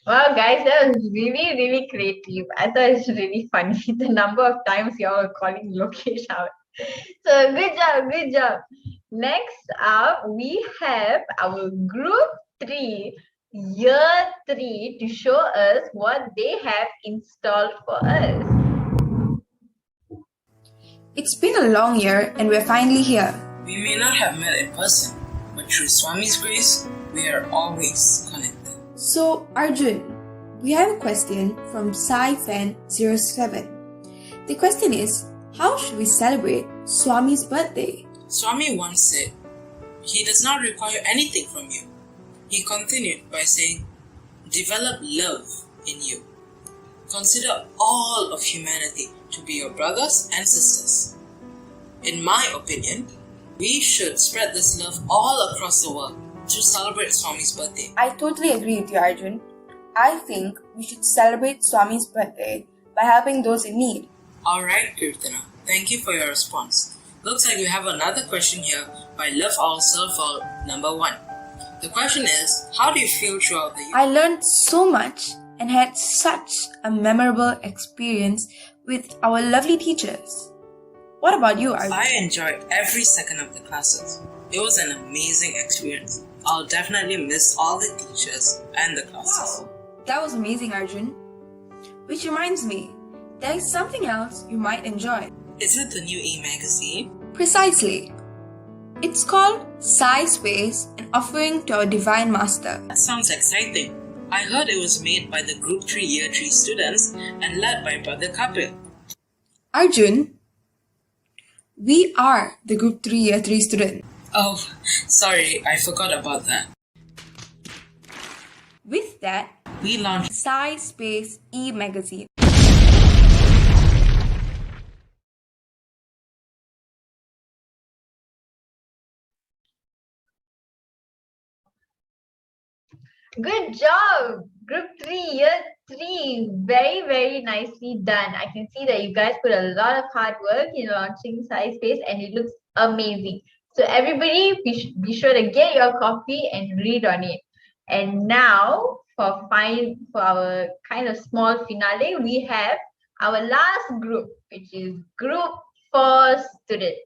Wow, guys, that was really, really creative. I thought it's really funny the number of times y'all are calling Lokesh out. So, good job, good job. Next up, we have our group 3, year 3, to show us what they have installed for us. It's been a long year and we're finally here. We may not have met in person, but through Swami's grace, we are always connected. So, Arjun, we have a question from SciFan07. The question is, how should we celebrate Swami's birthday? Swami once said, he does not require anything from you. He continued by saying, develop love in you. Consider all of humanity to be your brothers and sisters. In my opinion, we should spread this love all across the world to celebrate Swami's birthday. I totally agree with you, Arjun. I think we should celebrate Swami's birthday by helping those in need. Alright, Kirtana. Thank you for your response. Looks like we have another question here by Love Ourselves number 1. The question is, how do you feel throughout the year? I learned so much and had such a memorable experience with our lovely teachers. What about you, Arjun? I enjoyed every second of the classes. It was an amazing experience. I'll definitely miss all the teachers and the classes. Wow, that was amazing, Arjun. Which reminds me, there is something else you might enjoy. Is it the new e-magazine? Precisely. It's called Sci Space, an offering to our Divine Master. That sounds exciting. I heard it was made by the Group 3 Year 3 students and led by Brother Kapil. Arjun, we are the Group 3 Year 3 students. Oh, sorry, I forgot about that. With that, we launched Sci Space e-magazine. Good job, Group 3, Year 3. Very, very nicely done. I can see that you guys put a lot of hard work in launching SciSpace and it looks amazing. So everybody, be sure to get your copy and read on it. And now, for our kind of small finale, we have our last group, which is Group 4 students.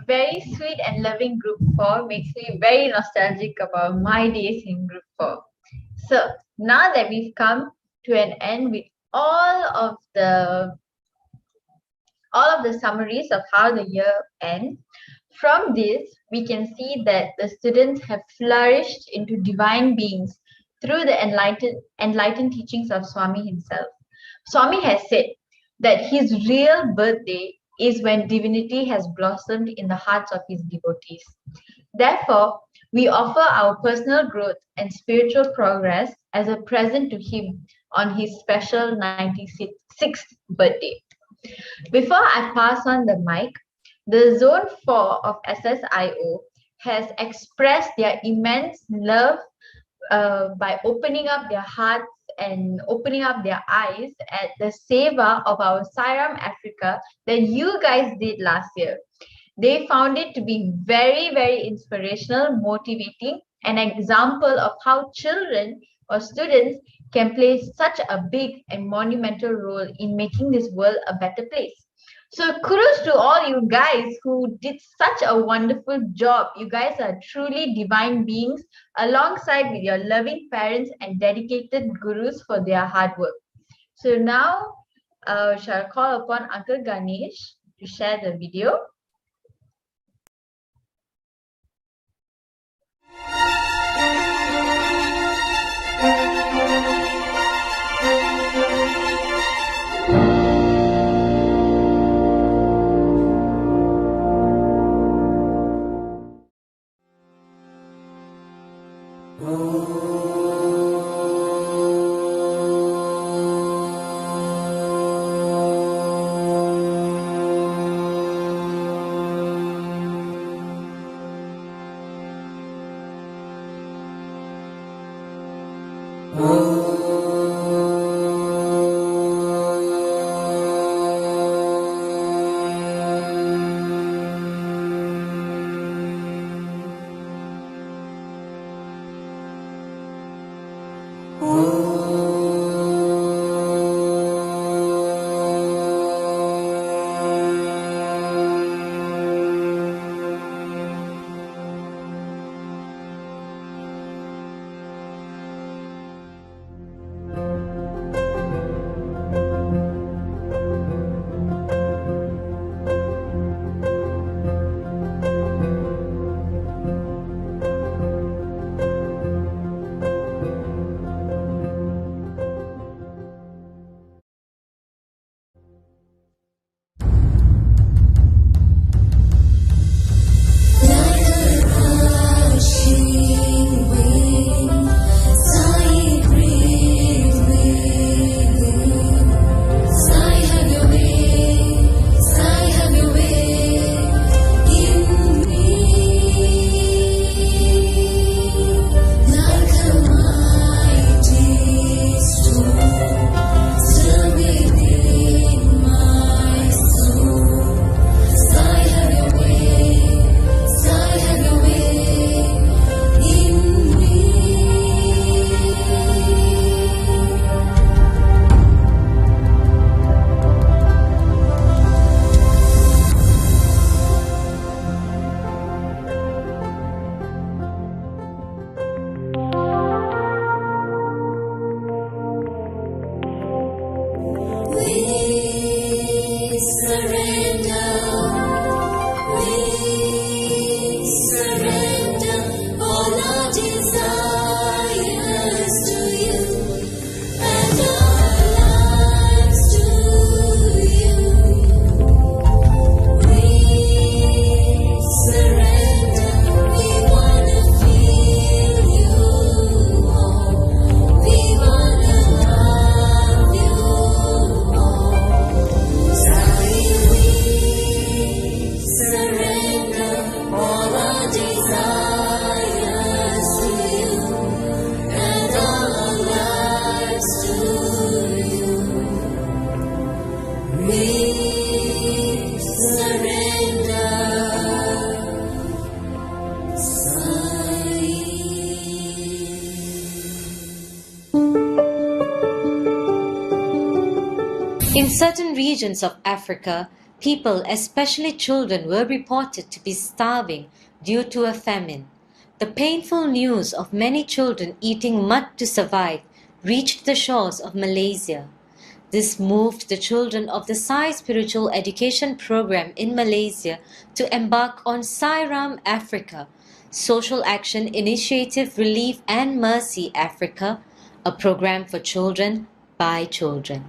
Very sweet and loving group 4 makes me very nostalgic about my days in group 4. So now that we've come to an end with all of the summaries of how the year ends, from this we can see that the students have flourished into divine beings through the enlightened teachings of Swami himself. Swami has said that his real birthday is when divinity has blossomed in the hearts of his devotees. Therefore, we offer our personal growth and spiritual progress as a present to him on his special 96th birthday. Before I pass on the mic, the Zone 4 of SSIO has expressed their immense love by opening up their hearts and opening up their eyes at the seva of our Sairam Africa that you guys did last year. They found it to be very, very inspirational, motivating, an example of how children or students can play such a big and monumental role in making this world a better place. So kudos to all you guys who did such a wonderful job. You guys are truly divine beings alongside with your loving parents and dedicated gurus for their hard work. So now shall call upon Uncle Ganesh to share the video. In certain regions of Africa, People, especially children, were reported to be starving due to a famine. The painful news of many children eating mud to survive reached the shores of Malaysia. This moved the children of the Sai Spiritual Education Program in Malaysia to embark on Sairam Africa, Social Action Initiative Relief and Mercy Africa, a program for children by children.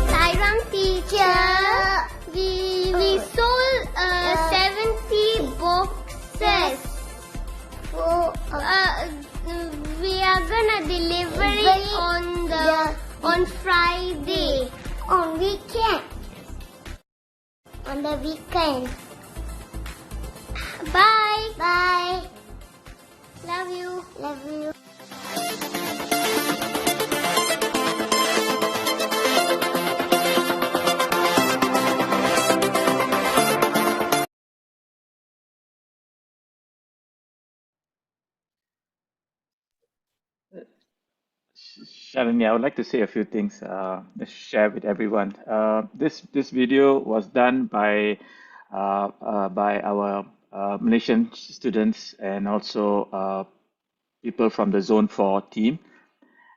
Sairam teacher, we sold 70 boxes. We are gonna deliver it on Friday. On weekend. On the weekend. Bye. Bye. Love you. Love you. Shalini, I would like to say a few things, share with everyone. This video was done by our Malaysian students and also people from the Zone 4 team.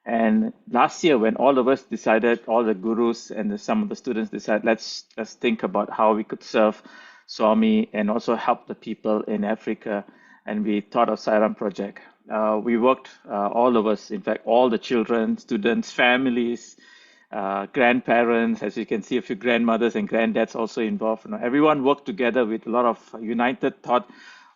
And last year, when all of us decided, all the gurus and some of the students decided, let's think about how we could serve Swami and also help the people in Africa. And we thought of Sairam Project. We worked, all of us, in fact, all the children, students, families, grandparents, as you can see, a few grandmothers and granddads also involved. Everyone worked together with a lot of united thought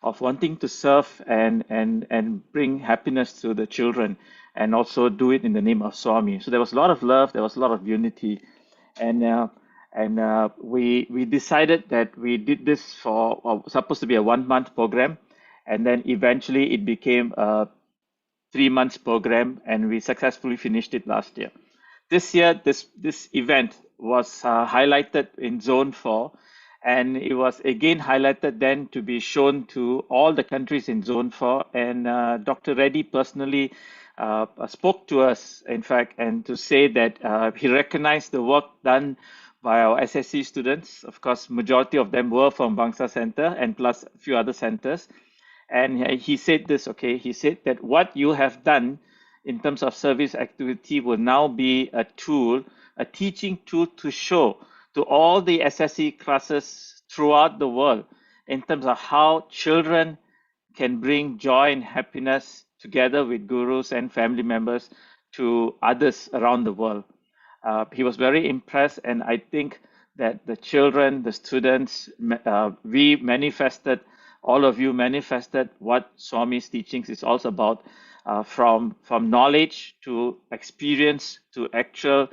of wanting to serve and bring happiness to the children and also do it in the name of Swami. So there was a lot of love, there was a lot of unity, and we decided that we did this for supposed to be a 1 month program, and then eventually it became a 3 months program, and we successfully finished it last year. This year, this event was highlighted in Zone 4, and it was again highlighted then to be shown to all the countries in Zone 4. And Dr. Reddy personally spoke to us, in fact, and to say that he recognized the work done by our SSE students. Of course, majority of them were from Bangsar Center and plus a few other centers. And he said this, okay, he said that what you have done in terms of service activity will now be a tool, a teaching tool to show to all the SSE classes throughout the world in terms of how children can bring joy and happiness together with gurus and family members to others around the world. He was very impressed, and I think that the children, the students, we manifested, all of you manifested what Swami's teachings is also about, from knowledge to experience to actual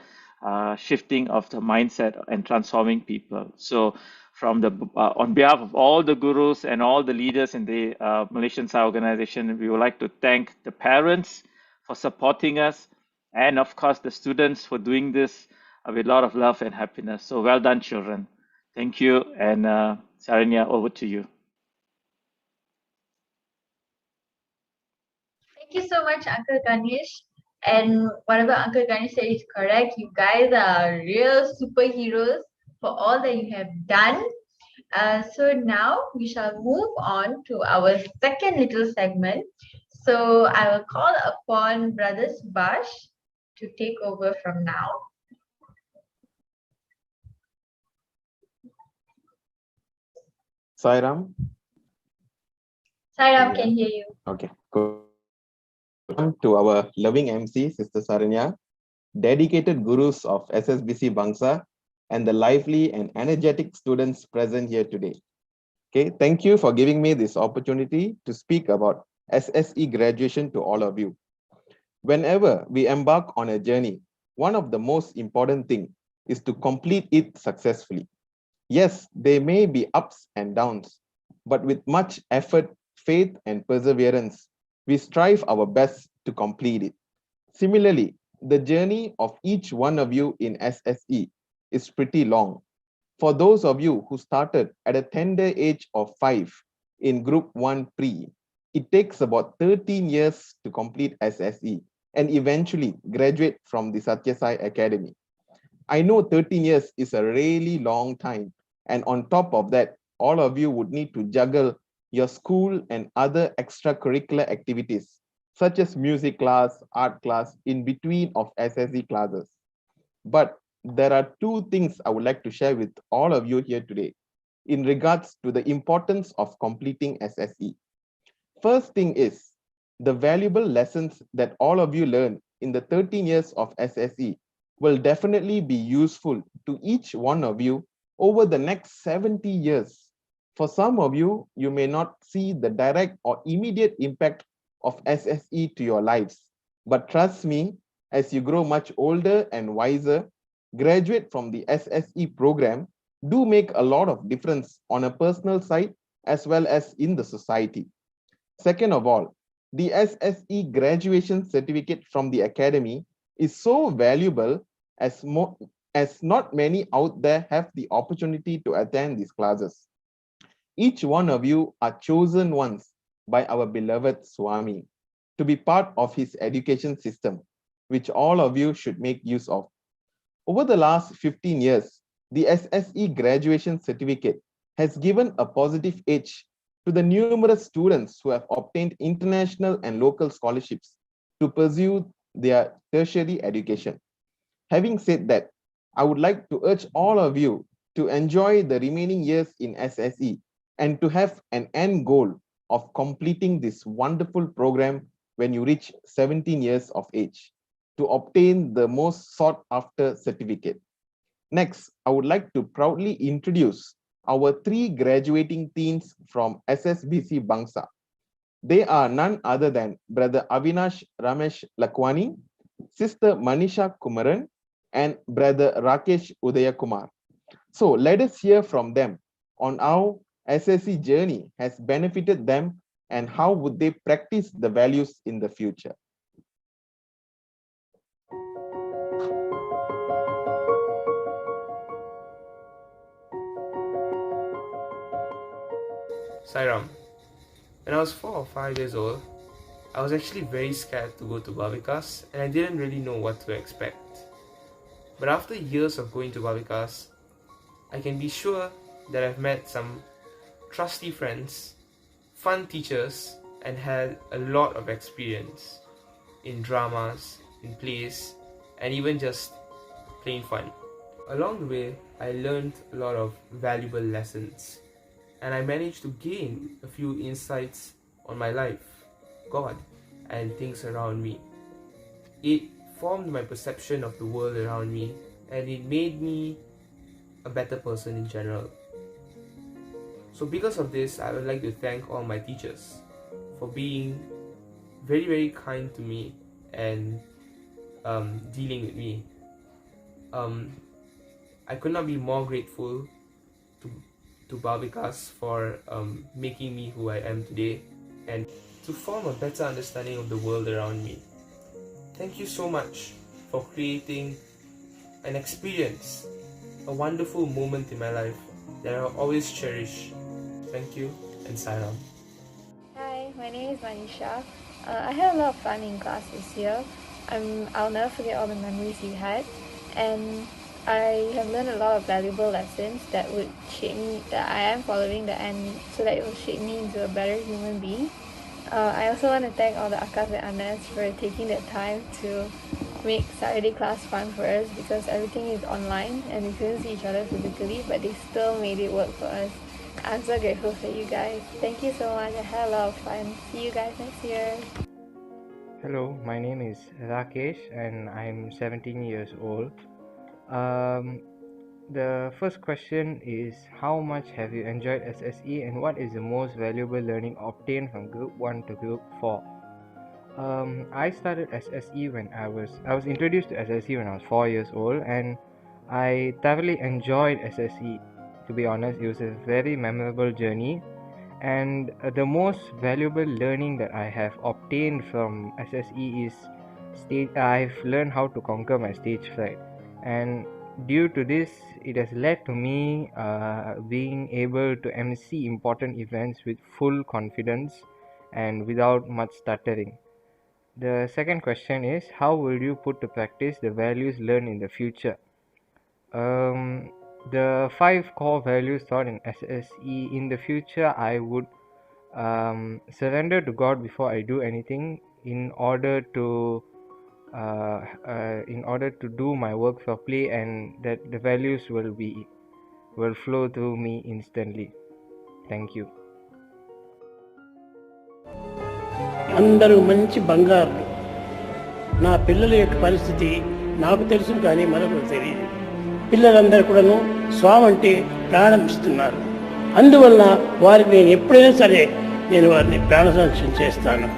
shifting of the mindset and transforming people. So, from the on behalf of all the gurus and all the leaders in the Malaysian Sai organization, we would like to thank the parents for supporting us, and of course the students for doing this with a lot of love and happiness. So well done, children. Thank you, and Saranya, over to you. Thank you so much, Uncle Ganesh. And whatever Uncle Ganesh said is correct. You guys are real superheroes for all that you have done. So now we shall move on to our second little segment. So I will call upon Brother Subhash to take over from now. Sairam? Sairam can hear you. Okay, cool. Welcome to our loving MC, Sister Saranya, dedicated gurus of SSBC Bangsar, and the lively and energetic students present here today. Okay, thank you for giving me this opportunity to speak about SSE graduation to all of you. Whenever we embark on a journey, one of the most important things is to complete it successfully. Yes, there may be ups and downs, but with much effort, faith, and perseverance, we strive our best to complete it. Similarly, the journey of each one of you in SSE is pretty long. For those of you who started at a tender age of 5 in Group 1 Pre, it takes about 13 years to complete SSE and eventually graduate from the Satyasai Academy. I know 13 years is a really long time, and on top of that, all of you would need to juggle your school and other extracurricular activities, such as music class, art class, in between of SSE classes. But there are two things I would like to share with all of you here today in regards to the importance of completing SSE. First thing is, the valuable lessons that all of you learn in the 13 years of SSE will definitely be useful to each one of you over the next 70 years. For some of you, you may not see the direct or immediate impact of SSE to your lives. But trust me, as you grow much older and wiser, graduate from the SSE program do make a lot of difference on a personal side as well as in the society. Second of all, the SSE graduation certificate from the academy is so valuable as not many out there have the opportunity to attend these classes. Each one of you are chosen ones by our beloved Swami to be part of his education system, which all of you should make use of. Over the last 15 years, the SSE graduation certificate has given a positive edge to the numerous students who have obtained international and local scholarships to pursue their tertiary education. Having said that, I would like to urge all of you to enjoy the remaining years in SSE and to have an end goal of completing this wonderful program when you reach 17 years of age to obtain the most sought after certificate. Next, I would like to proudly introduce our 3 graduating teens from SSBC Bangsar. They are none other than Brother Avinash Ramesh Lakwani, Sister Manisha Kumaran, and Brother Rakesh Udayakumar. So let us hear from them on how SSE journey has benefited them and how would they practice the values in the future. Sairam, when I was 4 or 5 years old, I was actually very scared to go to Bhavikas and I didn't really know what to expect. But after years of going to Bhavikas, I can be sure that I've met some trusty friends, fun teachers, and had a lot of experience in dramas, in plays, and even just plain fun. Along the way, I learned a lot of valuable lessons, and I managed to gain a few insights on my life, God, and things around me. It formed my perception of the world around me, and it made me a better person in general. So because of this, I would like to thank all my teachers for being very, very kind to me and dealing with me. I could not be more grateful to Bhavikas for making me who I am today and to form a better understanding of the world around me. Thank you so much for creating an experience, a wonderful moment in my life that I'll always cherish. Thank you, and Sairam. Hi, my name is Manisha. I had a lot of fun in class this year. I'll never forget all the memories we had, and I have learned a lot of valuable lessons that would shape me, that I am following the end, so that it will shape me into a better human being. I also want to thank all the Akas and Anas for taking their time to make Saturday class fun for us, because everything is online and we couldn't see each other physically, but they still made it work for us. I'm so grateful for you guys. Thank you so much. I had a lot of fun. See you guys next year. Hello, my name is Rakesh and I'm 17 years old. The first question is, how much have you enjoyed SSE and what is the most valuable learning obtained from Group 1 to Group 4? I started SSE when I was introduced to SSE when I was 4 years old, and I thoroughly enjoyed SSE. To be honest, it was a very memorable journey, and the most valuable learning that I have obtained from SSE is I've learned how to conquer my stage fright, and due to this, it has led to me being able to MC important events with full confidence and without much stuttering. The second question is, how will you put to practice the values learned in the future? The 5 core values taught in SSE, in the future I would surrender to God before I do anything in order to do my work properly, and that the values will flow through me instantly. Thank you. అందరూ మంచి బంగారు. నా పిల్లల యొక్క పరిస్థితి నాకు తెలుసు, కానీ మరొకరు తెలియదు. పిల్లలందరూ కూడాను స్వామి అంటే ప్రాణం ఇస్తున్నారు. అందువలన వారికి నేను ఎప్పుడైనా సరే నేను వారిని ప్రాణ సంరక్షణ చేస్తాను.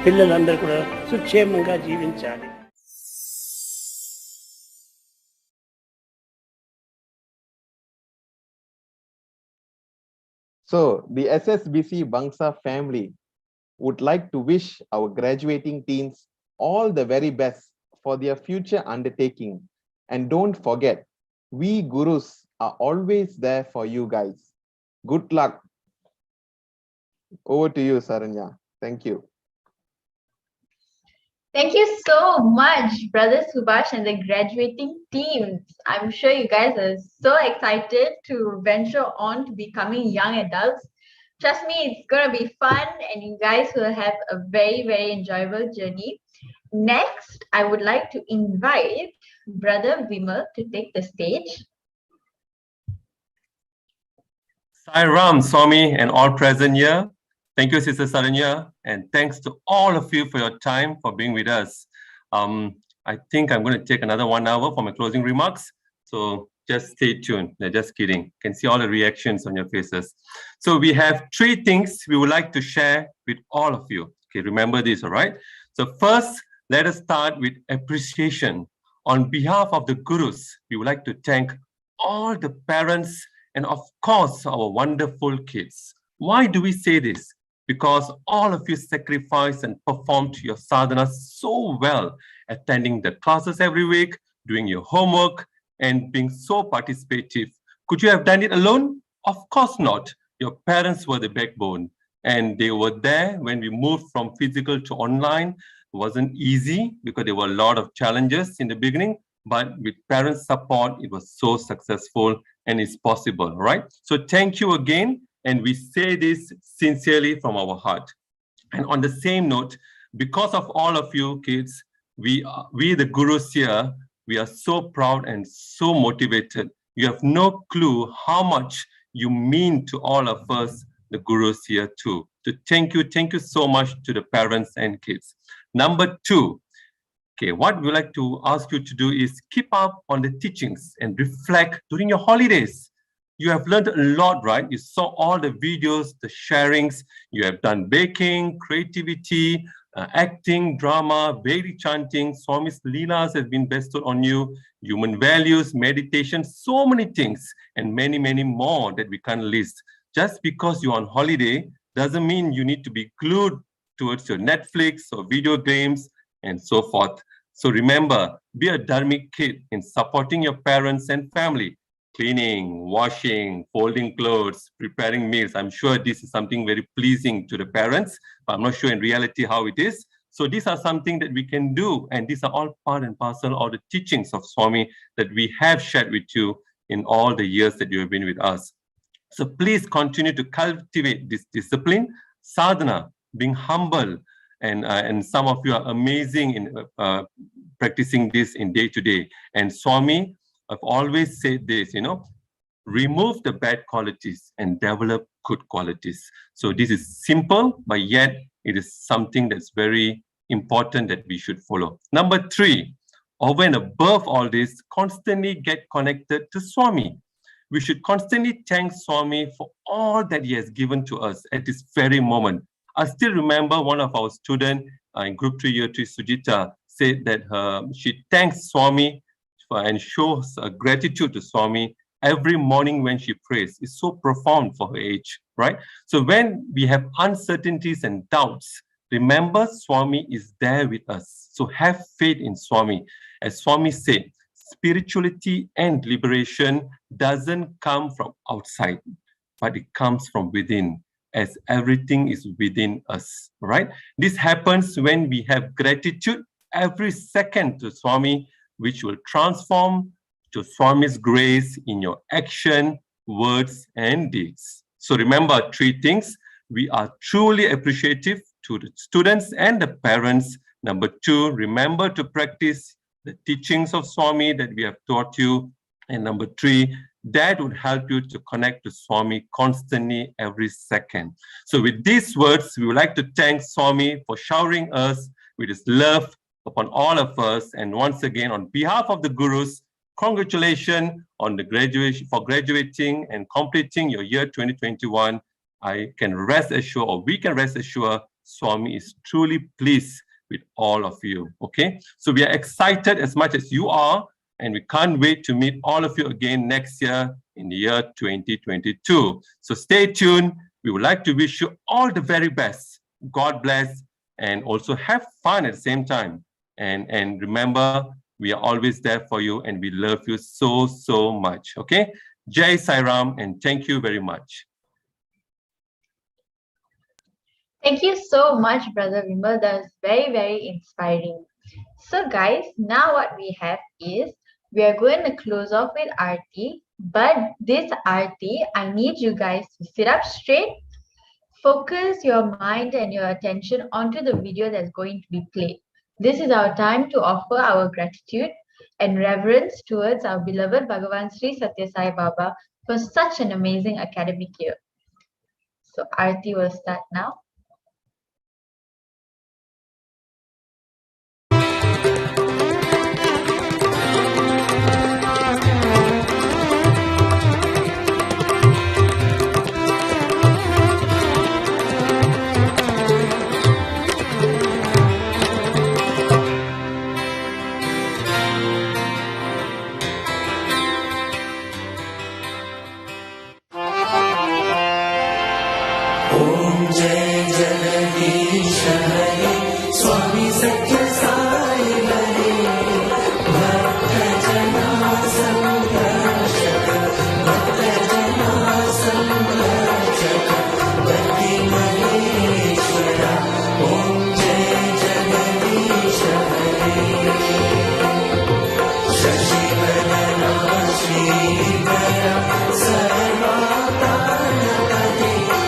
పిల్లలందరూ కూడా సుక్షేమంగా జీవించాలి. So the SSBC Bangsar family would like to wish our graduating teens all the very best for their future undertaking. And don't forget, we gurus are always there for you guys. Good luck. Over to you, Saranya. Thank you. Thank you so much, Brother Subhash and the graduating teams. I'm sure you guys are so excited to venture on to becoming young adults. Trust me, it's going to be fun and you guys will have a very, very enjoyable journey. Next, I would like to invite Brother Vimal to take the stage. Sai Ram, Swami, and all present here. Thank you, Sister Saranya, and thanks to all of you for your time, for being with us. I think I'm going to take another 1 hour for my closing remarks, so just stay tuned. No, just kidding. You can see all the reactions on your faces. So we have 3 things we would like to share with all of you. Okay, remember this, all right? So first, let us start with appreciation. On behalf of the Gurus, we would like to thank all the parents and of course, our wonderful kids. Why do we say this? Because all of you sacrificed and performed your sadhana so well, attending the classes every week, doing your homework, and being so participative. Could you have done it alone? Of course not. Your parents were the backbone, and they were there when we moved from physical to online. It wasn't easy because there were a lot of challenges in the beginning, but with parents' support, it was so successful and it's possible, right? So thank you again. And we say this sincerely from our heart. And on the same note, because of all of you kids, we the Gurus here, we are so proud and so motivated. You have no clue how much you mean to all of us, the Gurus here too. So thank you so much to the parents and kids. Number 2, okay, what we like to ask you to do is keep up on the teachings and reflect during your holidays. You have learned a lot, right? You saw all the videos, the sharings. You have done baking, creativity, acting, drama, Vedic chanting, Swami's Leelas have been bestowed on you, human values, meditation, so many things, and many, many more that we can't list. Just because you're on holiday doesn't mean you need to be glued towards your Netflix or video games and so forth. So remember, be a dharmic kid in supporting your parents and family. Cleaning, washing, folding clothes, preparing meals. I'm sure this is something very pleasing to the parents, but I'm not sure in reality how it is. So these are something that we can do, and these are all part and parcel of the teachings of Swami that we have shared with you in all the years that you have been with us. So please continue to cultivate this discipline, sadhana, being humble, and some of you are amazing in practicing this in day to day. And Swami, I've always said this, remove the bad qualities and develop good qualities. So this is simple, but yet it is something that's very important that we should follow. Number 3, over and above all this, constantly get connected to Swami. We should constantly thank Swami for all that he has given to us at this very moment. I still remember one of our students in Group 3, Year 3, Sujita, said that she thanks Swami and shows gratitude to Swami every morning when she prays. It's so profound for her age, right? So when we have uncertainties and doubts, remember Swami is there with us. So have faith in Swami. As Swami said, spirituality and liberation doesn't come from outside, but it comes from within, as everything is within us, right? This happens when we have gratitude every second to Swami, which will transform to Swami's grace in your action, words, and deeds. So remember 3 things. We are truly appreciative to the students and the parents. Number 2, remember to practice the teachings of Swami that we have taught you. And number 3, that would help you to connect to Swami constantly every second. So with these words, we would like to thank Swami for showering us with his love upon all of us. And once again, on behalf of the Gurus, congratulations on the graduating and completing your year 2021. I can rest assured, or we can rest assured, Swami is truly pleased with all of you, okay? So we are excited as much as you are, and we can't wait to meet all of you again next year in the year 2022. So stay tuned. We would like to wish you all the very best. God bless, and also have fun at the same time. And remember, we are always there for you, and we love you so, so much, okay? Jai Sai Ram, and thank you very much. Thank you so much, Brother Vimal. That was very, very inspiring. So guys, now what we have is, we are going to close off with Aarti, but this Aarti, I need you guys to sit up straight, focus your mind and your attention onto the video that's going to be played. This is our time to offer our gratitude and reverence towards our beloved Bhagavan Sri Satya Sai Baba for such an amazing academic year. So Aarti will start now.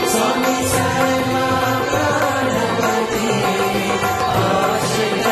Swami Sarva Pranapati, Ashri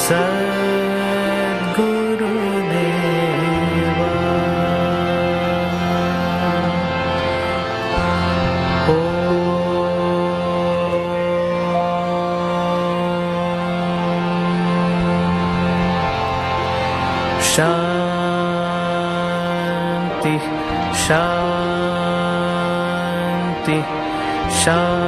Sadgurudeva. Shanti, Shanti, Shanti.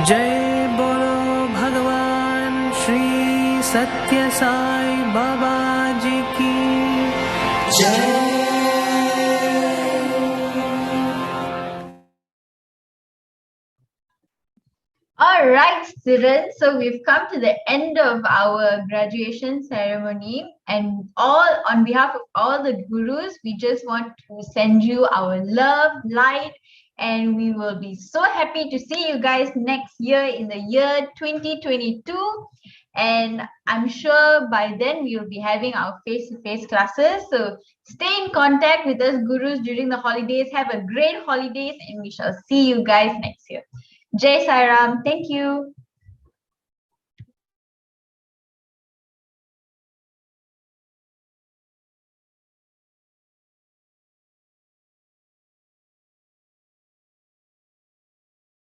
Jai Bolo Bhagavan Shri Satya Sai Baba Ji ki Jai. All right, students. So we've come to the end of our graduation ceremony, and on behalf of all the gurus, we just want to send you our love, light, and we will be so happy to see you guys next year in the year 2022. And I'm sure by then we will be having our face-to-face classes. So stay in contact with us, gurus, during the holidays. Have a great holidays, and we shall see you guys next year. Jai Sai Ram. Thank you.